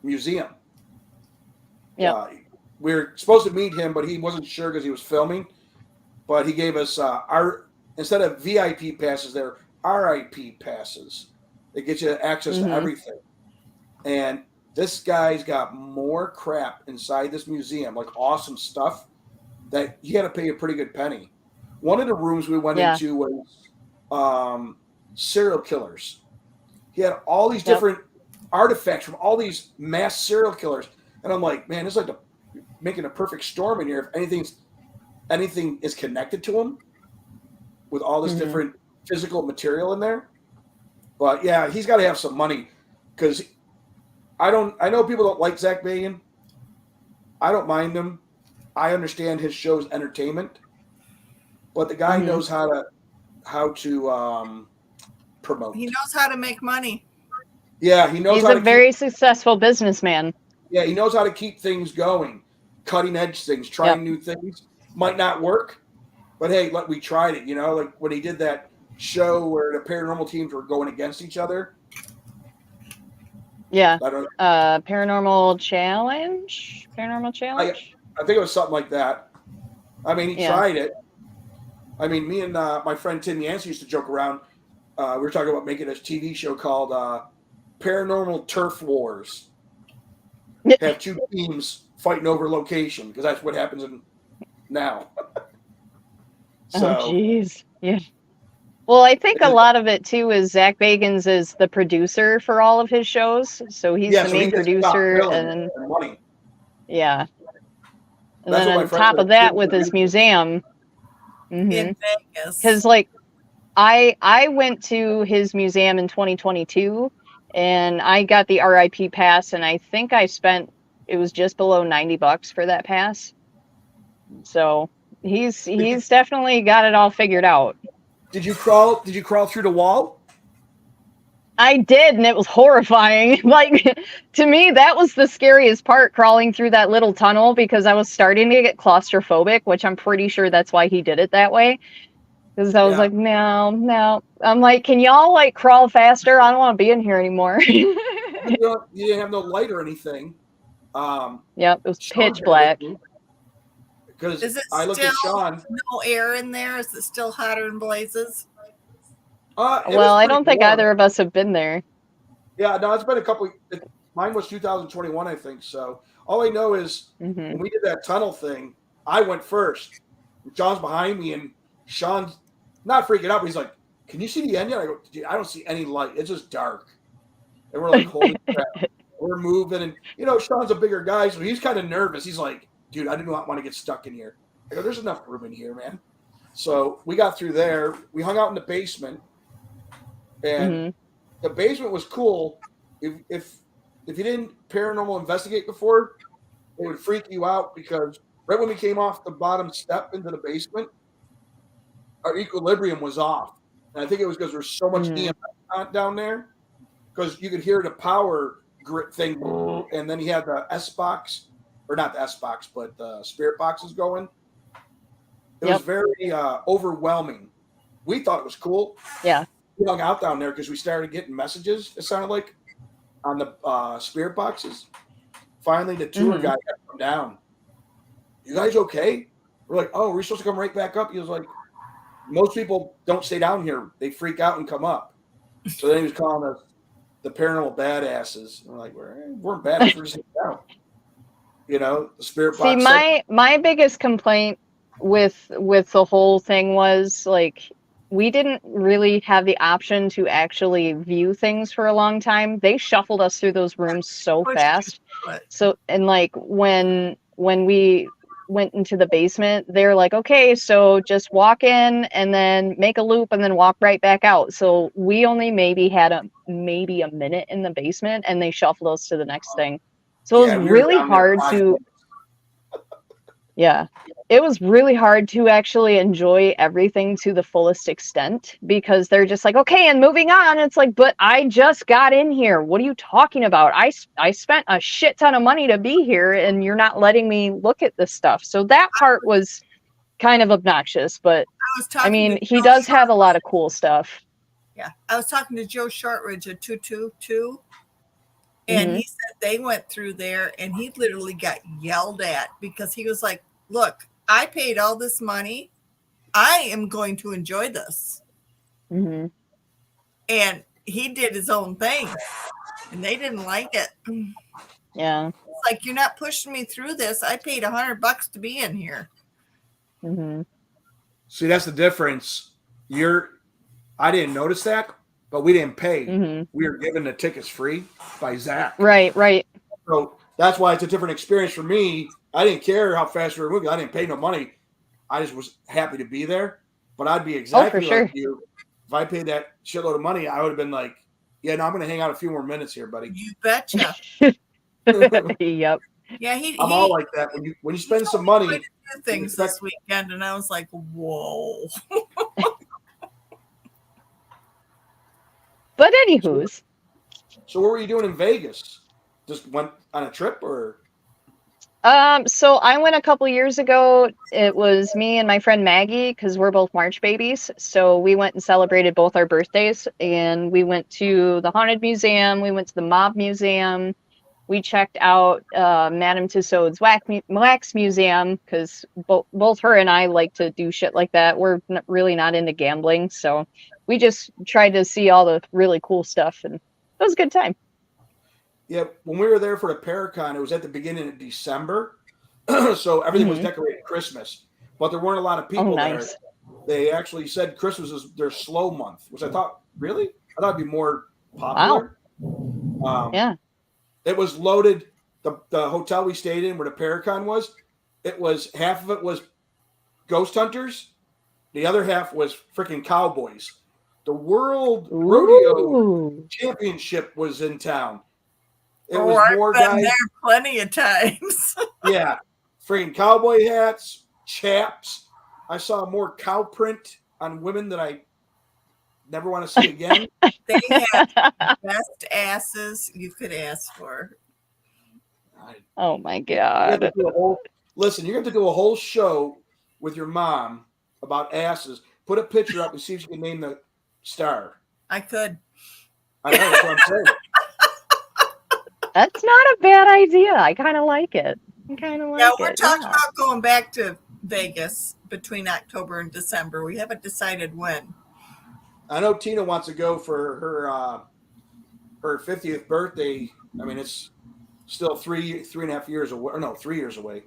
museum. Yeah. We were supposed to meet him, but he wasn't sure because he was filming. But he gave us instead of VIP passes, they're RIP passes. It gets you access to everything. And this guy's got more crap inside this museum, like awesome stuff, that you got to pay a pretty good penny. One of the rooms we went into was serial killers. He had all these different artifacts from all these mass serial killers. And I'm like, man, it's like making a perfect storm in here. If anything is connected to him with all this different physical material in there. But yeah, he's got to have some money because I know people don't like Zach Bagans. I don't mind him. I understand his show's entertainment, but the guy knows how to promote. He knows how to make money. Yeah, he knows. He's a very successful businessman. Yeah, he knows how to keep things going, cutting edge things, trying new things. Might not work, but hey, we tried it. You know, like when he did that show where the paranormal teams were going against each other. Yeah. Paranormal Challenge. I think it was something like that. I mean, he tried it. I mean, me and my friend Tim Yancey used to joke around. We were talking about making a TV show called Paranormal Turf Wars. Have two teams fighting over location because that's what happens now. So, oh, jeez. Yeah. Well, I think a lot of it too is Zach Bagans is the producer for all of his shows, so he's the main producer, and money. Yeah. And then on top of that, with his museum, In Vegas. because like I went to his museum in 2022, and I got the RIP pass, and I think it was just below $90 for that pass. So he's definitely got it all figured out. Did you crawl through the wall? I did, and it was horrifying. Like, to me, that was the scariest part, crawling through that little tunnel, because I was starting to get claustrophobic, which I'm pretty sure that's why he did it that way. Because I was like, no. I'm like, can y'all like crawl faster? I don't want to be in here anymore. You didn't have no light or anything. Yep, it was pitch black. Because I looked at Sean. No air in there? Is it still hotter than blazes? Well, I don't think either of us have been there. Yeah, no, it's been a couple. Mine was 2021, I think. So all I know is when we did that tunnel thing, I went first. John's behind me, and Sean's not freaking out, but he's like, "Can you see the end yet?" I go, "I don't see any light. It's just dark." And we're like, "Holy crap!" We're moving, and Sean's a bigger guy, so he's kind of nervous. He's like, "Dude, I do not want to get stuck in here." I go, "There's enough room in here, man." So we got through there. We hung out in the basement, and the basement was cool. If you didn't paranormal investigate before, it would freak you out because right when we came off the bottom step into the basement, our equilibrium was off. And I think it was because there's so much EMF down there, because you could hear the power grit thing, and then he had the S box, or not the S box, but the spirit boxes going. It was very overwhelming. We thought it was cool. Yeah. We hung out down there because we started getting messages, it sounded like, on the spirit boxes. Finally, the tour guy had to come down. "You guys okay?" We're like, "Oh, we're supposed to come right back up." He was like, "Most people don't stay down here. They freak out and come up." So then he was calling us the paranormal badasses. And we're like, we're badass. We're just sitting down. The spirit box. See, my biggest complaint with the whole thing was, like, we didn't really have the option to actually view things for a long time. They shuffled us through those rooms so fast. So, and like when we went into the basement, they're like, "Okay, so just walk in and then make a loop and then walk right back out." So we only maybe had a minute in the basement, and they shuffled us to the next thing. So it was really hard to it was really hard to actually enjoy everything to the fullest extent, because they're just like, "Okay, and moving on." It's like, but I just got in here. What are you talking about? I spent a shit ton of money to be here, and you're not letting me look at this stuff. So that part was kind of obnoxious, but I mean, he does have a lot of cool stuff. Yeah. I was talking to Joe Shortridge at 222, and he said they went through there, and he literally got yelled at because he was like, "Look, I paid all this money. I am going to enjoy this." And he did his own thing, and they didn't like it. Yeah. It's like, "You're not pushing me through this. I paid $100 to be in here." See, that's the difference. I didn't notice that but we didn't pay. Mm-hmm. We were given the tickets free by Zach. Right. So that's why it's a different experience for me. I didn't care how fast we were moving. I didn't pay no money. I just was happy to be there. But I'd be exactly sure. like you. If I paid that shitload of money, I would have been like, yeah, no, I'm going to hang out a few more minutes here, buddy. You betcha. Yep. Yeah, I'm all like that. When you spend some money, to do things this weekend, and I was like, whoa. But anywho's. So what were you doing in Vegas? Just went on a trip or? So I went a couple years ago. It was me and my friend Maggie, because we're both March babies. So we went and celebrated both our birthdays, and we went to the Haunted Museum. We went to the Mob Museum. We checked out Madame Tussauds Wax Museum, because both her and I like to do shit like that. We're really not into gambling, so we just tried to see all the really cool stuff, and it was a good time. Yeah, when we were there for the Paracon, it was at the beginning of December, so everything was decorated Christmas, but there weren't a lot of people there. They actually said Christmas is their slow month, which I thought, really? I thought it'd be more popular. Wow. Yeah. It was loaded. The hotel we stayed in where the Paracon was, it was half of it was ghost hunters, the other half was freaking cowboys. The World Rodeo Championship was in town. It was more I've been guys there plenty of times. Yeah, freaking cowboy hats, chaps. I saw more cow print on women that I never want to see again. They have the best asses you could ask for. Oh my God. Listen, you're going to do a whole show with your mom about asses. Put a picture up and see if you can name the star. I could. I know, that's what I'm saying. That's not a bad idea. I kind of like it. Yeah, we're talking about going back to Vegas between October and December. We haven't decided when. I know Tina wants to go for her 50th birthday. I mean, it's still 3.5 years away. Or no, 3 years away.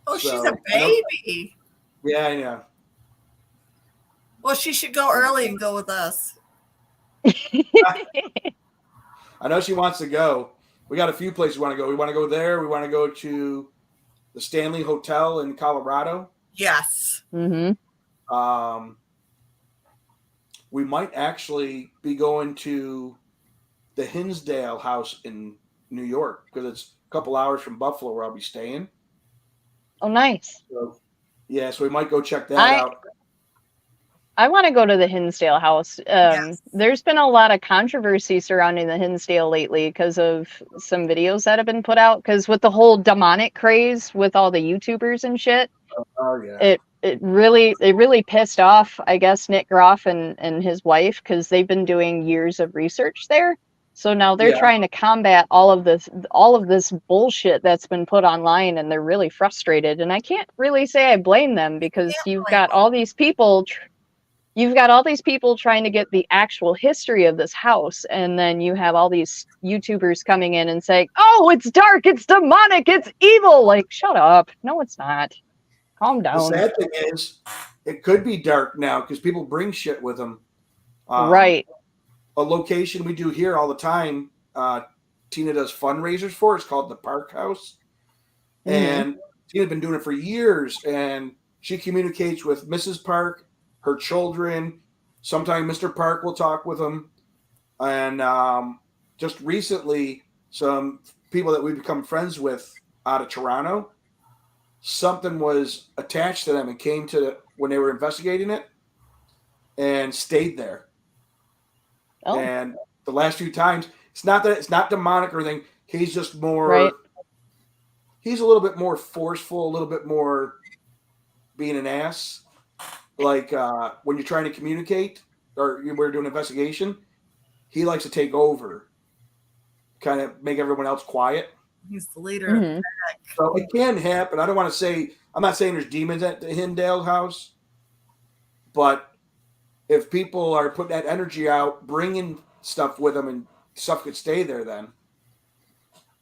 Oh, so, she's a baby. Yeah, I know. Well, she should go early and go with us. I know she wants to go. We got a few places we want to go. We want to go there. We want to go to the Stanley Hotel in Colorado. Yes. Mm-hmm. We might actually be going to the Hinsdale House in New York because it's a couple hours from Buffalo where I'll be staying. Oh, nice. So we might go check that out. I want to go to the Hinsdale House. Yes. There's been a lot of controversy surrounding the Hinsdale lately because of some videos that have been put out. Because with the whole demonic craze with all the YouTubers and shit, it really pissed off, I guess, Nick Groff and his wife, because they've been doing years of research there. So now they're trying to combat all of this bullshit that's been put online, and they're really frustrated. And I can't really say I blame them, because you've got all these people trying to get the actual history of this house, and then you have all these YouTubers coming in and saying, "Oh, it's dark, it's demonic, it's evil." Like, shut up. No, it's not. Calm down. The sad thing is, it could be dark now because people bring shit with them. Right. A location we do here all the time, Tina does fundraisers for. It's called the Park House. Mm-hmm. And Tina's been doing it for years, and she communicates with Mrs. Park, her children. Sometimes Mr. Park will talk with them. And just recently, some people that we've become friends with out of Toronto, something was attached to them and came to when they were investigating it and stayed there. Oh. And the last few times, it's not demonic or anything. He's just more, right. He's a little bit more forceful, a little bit more being an ass. Like when you're trying to communicate or we're doing an investigation, he likes to take over, kind of make everyone else quiet. He's the leader of the pack. So it can happen. I don't want to say, I'm not saying there's demons at the Hinsdale House, but if people are putting that energy out, bringing stuff with them, and stuff could stay there then.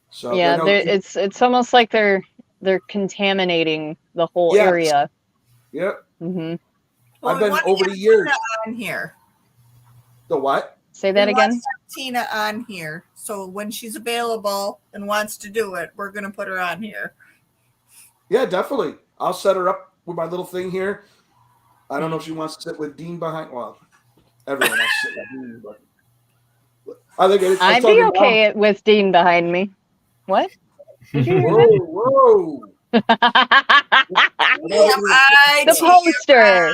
So yeah, it's almost like they're contaminating the whole area. Yep. Mm-hmm. Well, I've been over the years on here. The what? Say that We want again. to have Tina on here. So when she's available and wants to do it, we're going to put her on here. Yeah, definitely. I'll set her up with my little thing here. I don't know if she wants to sit with Dean behind. Well, everyone wants to sit with Dean, but I think I was I'd be talking to Mom. okay with Dean behind me. What? Did you hear Whoa! that? TMI, The poster.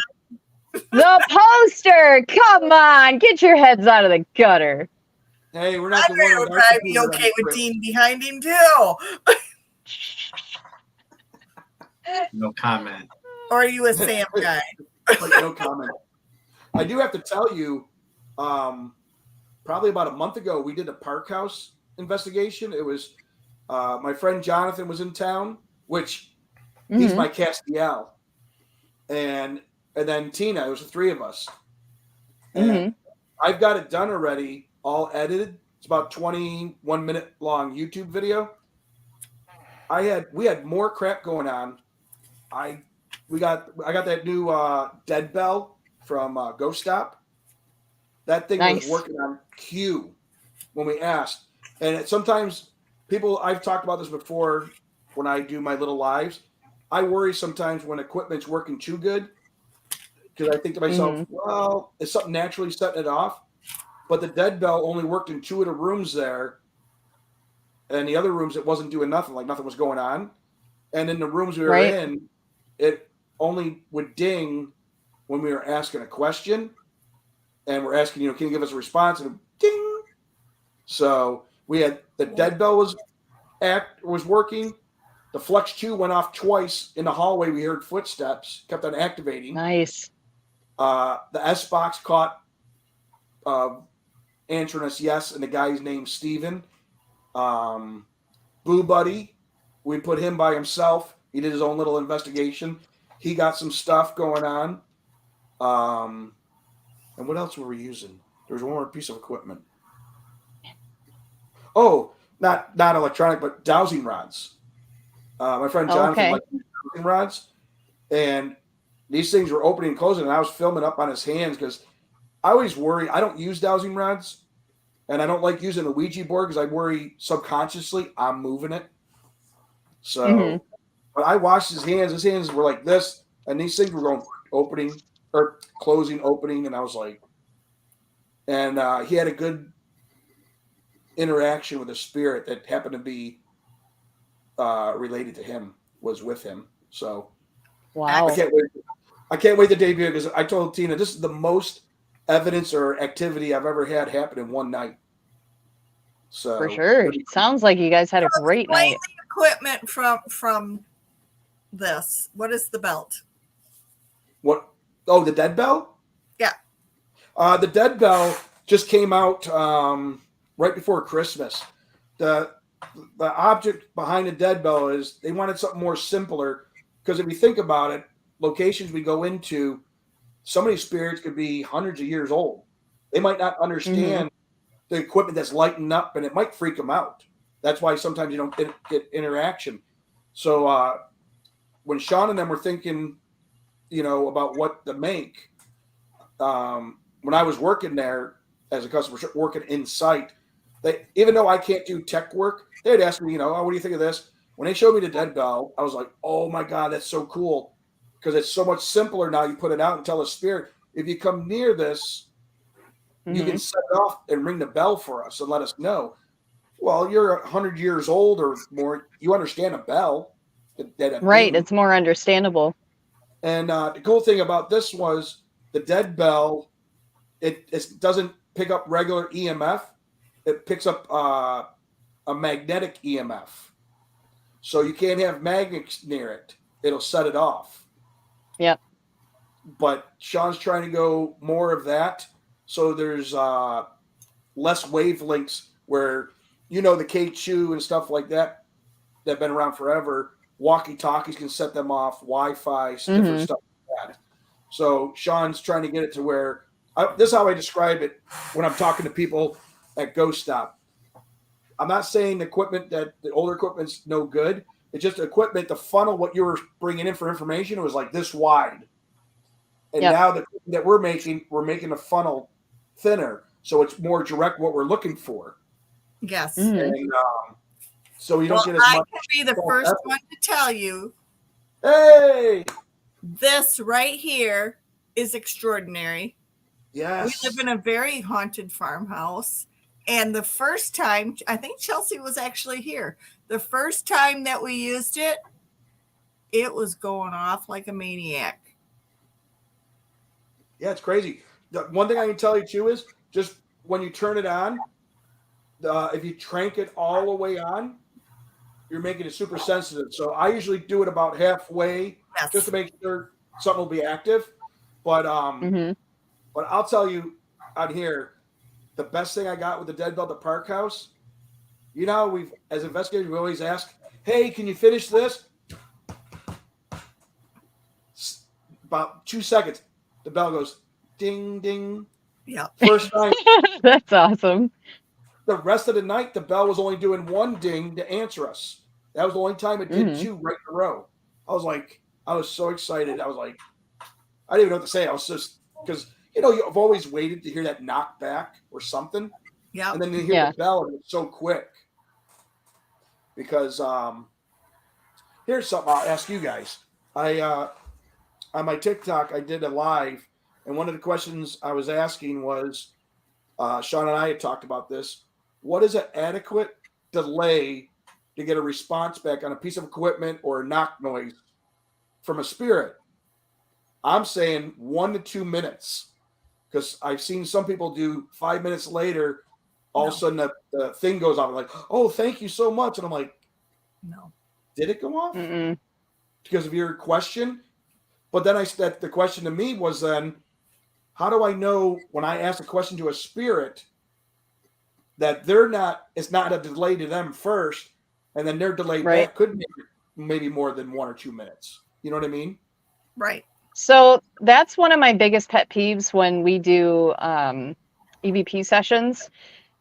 The poster. Come on, get your heads out of the gutter. Hey, we're not the Andre one. would probably be okay with Dean behind him too. No comment. Or are you a Sam guy? Like, no comment. I do have to tell you, probably about a month ago, we did a park house investigation. It was my friend Jonathan was in town, which he's my Castiel, and then Tina. It was the three of us, and I've got it done already, all edited. It's about 21-minute long YouTube video. We had more crap going on. I got that new dead bell from Ghost Stop. That thing was working on cue when we asked. And sometimes people, I've talked about this before when I do my little lives. I worry sometimes when equipment's working too good because I think to myself, well, is something naturally setting it off? But the dead bell only worked in 2 of the rooms there. And the other rooms, it wasn't doing nothing, like nothing was going on. And in the rooms we were in, it only would ding when we were asking a question. And we're asking, can you give us a response? And ding. So we had the dead bell was working. The Flex 2 went off twice in the hallway. We heard footsteps, kept on activating. Nice. The S box caught answering us yes, and the guy's name's Steven. Blue Buddy, we put him by himself. He did his own little investigation. He got some stuff going on. And what else were we using? There was one more piece of equipment. Oh, not electronic, but dowsing rods. My friend Jonathan liked dowsing rods. And these things were opening and closing, and I was filming up on his hands because I always worry. I don't use dowsing rods, and I don't like using a Ouija board because I worry subconsciously I'm moving it. So but I watched his hands. His hands were like this, and these things were going opening or closing, opening, and I was like, and he had a good interaction with a spirit that happened to be related to him, was with him. So wow, I can't wait to debut because I told Tina this is the most evidence or activity I've ever had happen in one night. So for sure, sounds like you guys had a great night. Equipment from this. What is the belt? What? Oh, the dead bell? Yeah. The dead bell just came out right before Christmas. The object behind the dead bell is they wanted something more simpler because if you think about it, locations we go into, some of these spirits could be hundreds of years old. They might not understand the equipment that's lighting up, and it might freak them out. That's why sometimes you don't get interaction. So when Sean and them were thinking, about what to make, when I was working there as a customer, working in site, even though I can't do tech work, they'd ask me, oh, what do you think of this? When they showed me the dead bell, I was like, oh my God, that's so cool. Because it's so much simpler now. You put it out and tell a spirit, if you come near this, you can set it off and ring the bell for us and let us know. Well, you're 100 years old or more. You understand a bell. Right. It's more understandable. And the cool thing about this was the dead bell, it doesn't pick up regular EMF. It picks up a magnetic EMF. So you can't have magnets near it. It'll set it off. Yep. But Sean's trying to go more of that. So there's less wavelengths where, the K2 and stuff like that have been around forever. Walkie-talkies can set them off, Wi-Fi, different stuff like that. So Sean's trying to get it to where, this is how I describe it when I'm talking to people at Ghost Stop. I'm not saying the older equipment's no good. It's just equipment, the funnel, what you were bringing in for information, was like this wide. And now that we're making the funnel thinner. so it's more direct what we're looking for, Yes. Mhm. and so you Well, don't get as I much. can be the false first effort. one to tell you Hey, this right here is extraordinary. yes, We live in a very haunted farmhouse. And the first time, I think Chelsea was actually here. The first time that we used it, it was going off like a maniac. yeah, it's crazy. The one thing I can tell you too is just when you turn it on, if you crank it all the way on, you're making it super sensitive. So I usually do it about halfway Yes. just to make sure something will be active. But Mhm. but I'll tell you out here, the best thing I got with the dead bell at the park house, you know, we've as investigators we always ask, hey, can you finish this? About 2 seconds, the bell goes ding ding. Yeah. First time. That's awesome. The rest of the night, the bell was only doing one ding to answer us. That was the only time it did Mhm. two right in a row. I was so excited. I was like, I didn't even know what to say. I was just because I've always waited to hear that knock back or something, Yeah. and then to hear Yeah. the bell and it's so quick. Because here's something I'll ask you guys. I on my TikTok I did a live, and one of the questions I was asking was, Sean and I had talked about this. What is an adequate delay to get a response back on a piece of equipment or a knock noise from a spirit? I'm saying 1 to 2 minutes because I've seen some people do 5 minutes later. All of a sudden, the thing goes off. I'm like, oh, thank you so much. And I'm like, No. did it go off? Mm-mm. Because of your question? But then the question to me was then, how do I know when I ask a question to a spirit that it's not a delay to them first, and then their delay Right. back could be maybe more than 1 or 2 minutes. You know what I mean? Right. So that's one of my biggest pet peeves when we do EVP sessions.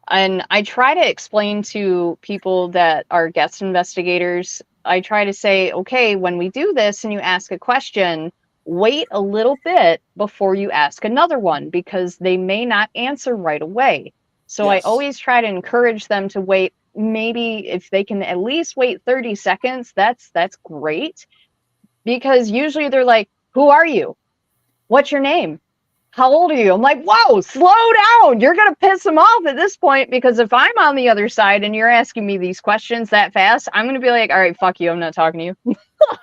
And I try to explain to people that are guest investigators, I try to say, okay, when we do this and you ask a question, wait a little bit before you ask another one because they may not answer right away. So I Yes. always try to encourage them to wait. Maybe if they can at least wait 30 seconds, that's great. Because usually they're like, who are you? What's your name? How old are you? I'm like, whoa, slow down. You're going to piss them off at this point because if I'm on the other side and you're asking me these questions that fast, I'm going to be like, all right, fuck you. I'm not talking to you.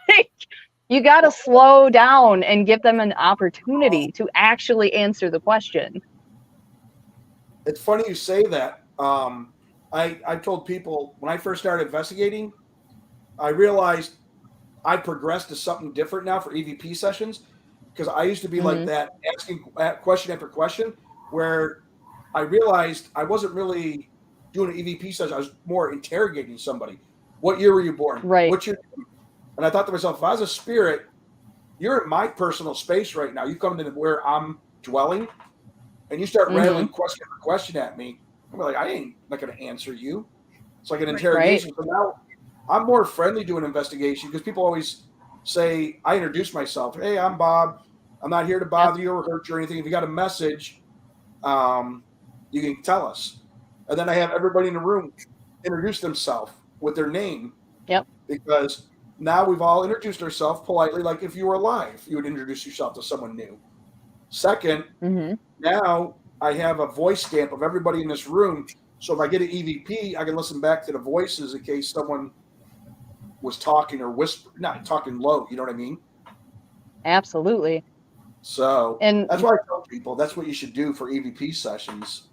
Like, you got to slow down and give them an opportunity to actually answer the question. It's funny you say that. I told people when I first started investigating, I realized I progressed to something different now for EVP sessions because I used to be like Mhm. that, asking question after question, where I realized I wasn't really doing an EVP session. I was more interrogating somebody. What year were you born? Right. What's your name? And I thought to myself, if I was a spirit, you're in my personal space right now. You come into where I'm dwelling, and you start rattling Mhm. question after question at me. I'm like, I ain't not going to answer you. It's like an Right. interrogation. So now I'm more friendly doing investigation because people always say, I introduce myself. Hey, I'm Bob. I'm not here to bother you or hurt you or anything. If you got a message, you can tell us. And then I have everybody in the room introduce themselves with their name. Yep. Because now we've all introduced ourselves politely, like if you were alive, you would introduce yourself to someone new. Second, Mhm. now I have a voice stamp of everybody in this room. So if I get an EVP, I can listen back to the voices in case someone was talking or not talking low. You know what I mean? Absolutely. So And that's why I tell people that's what you should do for EVP sessions.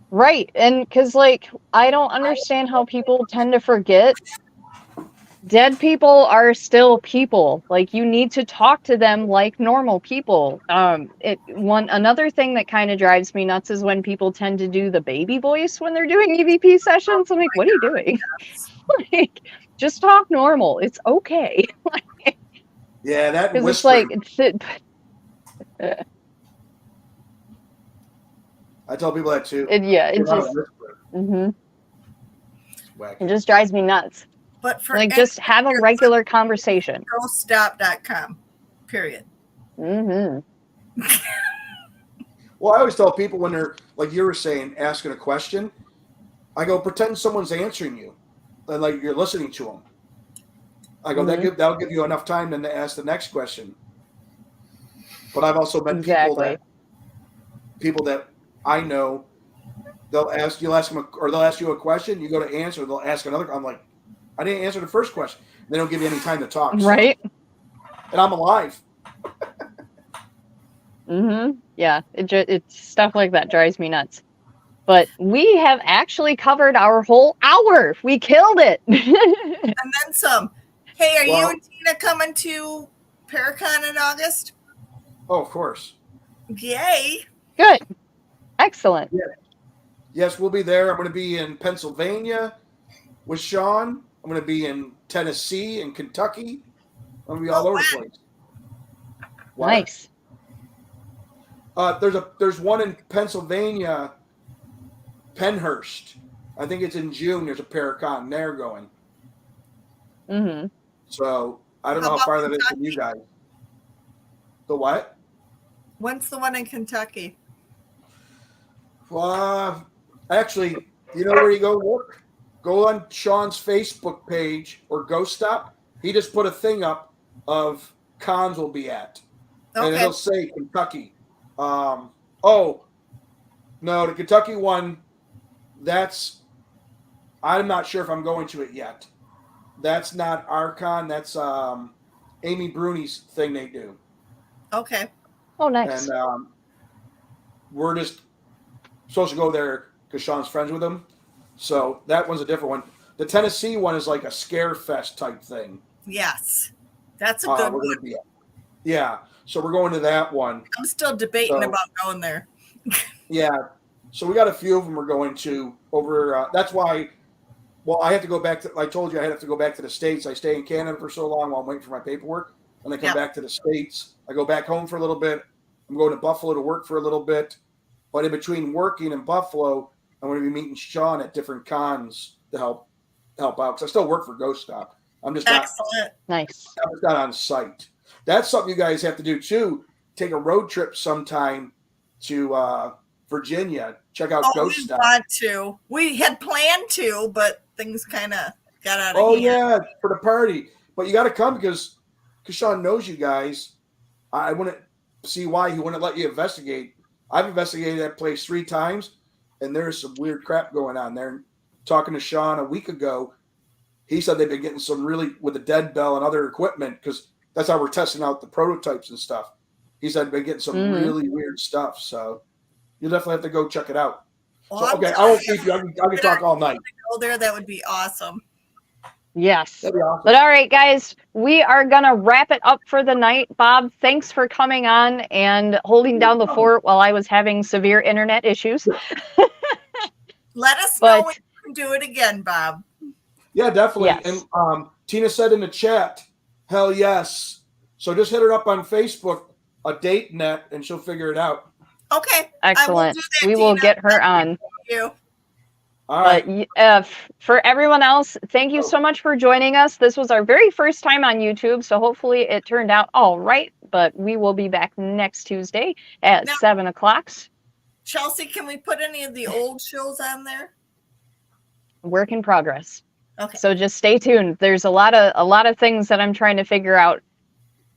right. And because, like, I don't understand how people tend to forget dead people are still people. Like, you need to talk to them like normal people. Another thing that kind of drives me nuts is when people tend to do the baby voice when they're doing EVP sessions. I'm like, what are you doing? Like, just talk normal. It's okay. Yeah, that Because it's whispering. like I tell people that too. yeah, You're it's not a just whisperer. It's wacky. it just drives me nuts. But for Like, just have a regular conversation. GoStop.com. Period. Mm-hmm. Well, I always tell people when they're, like you were saying, asking a question, I go, pretend someone's answering you, and like you're listening to them. I go, that'll give you enough time then to ask the next question. But I've also met Exactly. people that I know, you'll ask them, or they'll ask you a question, you go to answer, they'll ask another. I'm like, I didn't answer the first question. They don't give you any time to talk. Right. So. And I'm alive. Yeah, it's stuff like that drives me nuts. But we have actually covered our whole hour. We killed it. And then some. Hey, are Well- you and Tina coming to Paracon in August? Oh, of course. Yay. Good. Excellent. Yes, we'll be there. I'm going to be in Pennsylvania with Sean. I'm going to be in Tennessee and Kentucky. I'm going to be all over the place. What? Nice. There's one in Pennsylvania, Pennhurst. I think it's in June. There's a Paracon there going. So I don't know how far that is from you guys. The what? When's the one in Kentucky? Actually, you know where you go look? Go on Sean's Facebook page or Go Stop. He just put a thing up of cons will be at. And it'll say Kentucky. No, the Kentucky one, I'm not sure if I'm going to it yet. That's not our con. That's Amy Bruni's thing they do. Okay. Oh, nice. And we're just supposed to go there because Sean's friends with him. So that one's a different one. The Tennessee one is like a scare fest type thing. Yes. That's a good one. Yeah. So we're going to that one. I'm still debating about going there. Yeah. So we got a few of them we're going to over. That's why. Well, I have to go back to. I told you I have to go back to the States. I stay in Canada for so long while I'm waiting for my paperwork, and I come back to the States. I go back home for a little bit. I'm going to Buffalo to work for a little bit, but in between working in Buffalo, I'm going to be meeting Sean at different cons to help out because I still work for Ghost Stop. I'm just Nice. I'm just not on site. That's something you guys have to do too. Take a road trip sometime to Virginia. Check out Ghost Stop. We want to. We had planned to, but things kind of got out of hand. Oh yeah, for the party. But you got to come because Sean knows you guys. I wouldn't see why he wouldn't let you investigate. I've investigated that place 3 times, and there's some weird crap going on there. Talking to Sean a week ago, he said they've been getting some really with the dead bell and other equipment because that's how we're testing out the prototypes and stuff. He said they've been getting some really weird stuff. So you definitely have to go check it out. Well, so, okay, I won't keep you. I can talk all night. Go there. That would be awesome. Yes. That'd be awesome. But all right, guys, we are going to wrap it up for the night. Bob, thanks for coming on and holding down the fort while I was having severe internet issues. Let us know when you can do it again, Bob. Yeah, definitely. Yes. And Tina said in the chat, hell yes. So just hit her up on Facebook, a date net, and she'll figure it out. Okay. Excellent. We will get her on. Thank you. All right. But for everyone else, thank you so much for joining us. This was our very first time on YouTube, so hopefully it turned out all right. But we will be back next Tuesday at 7 o'clock. Chelsea, can we put any of the old shows on there? Work in progress. Okay. So just stay tuned. There's a lot of things that I'm trying to figure out,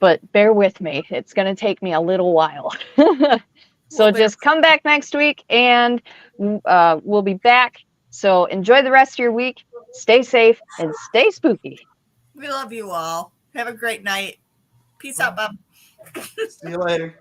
but bear with me. It's going to take me a little while. So just come back next week and we'll be back. So enjoy the rest of your week. Stay safe and stay spooky. We love you all. Have a great night. Peace out, Bob. See you later.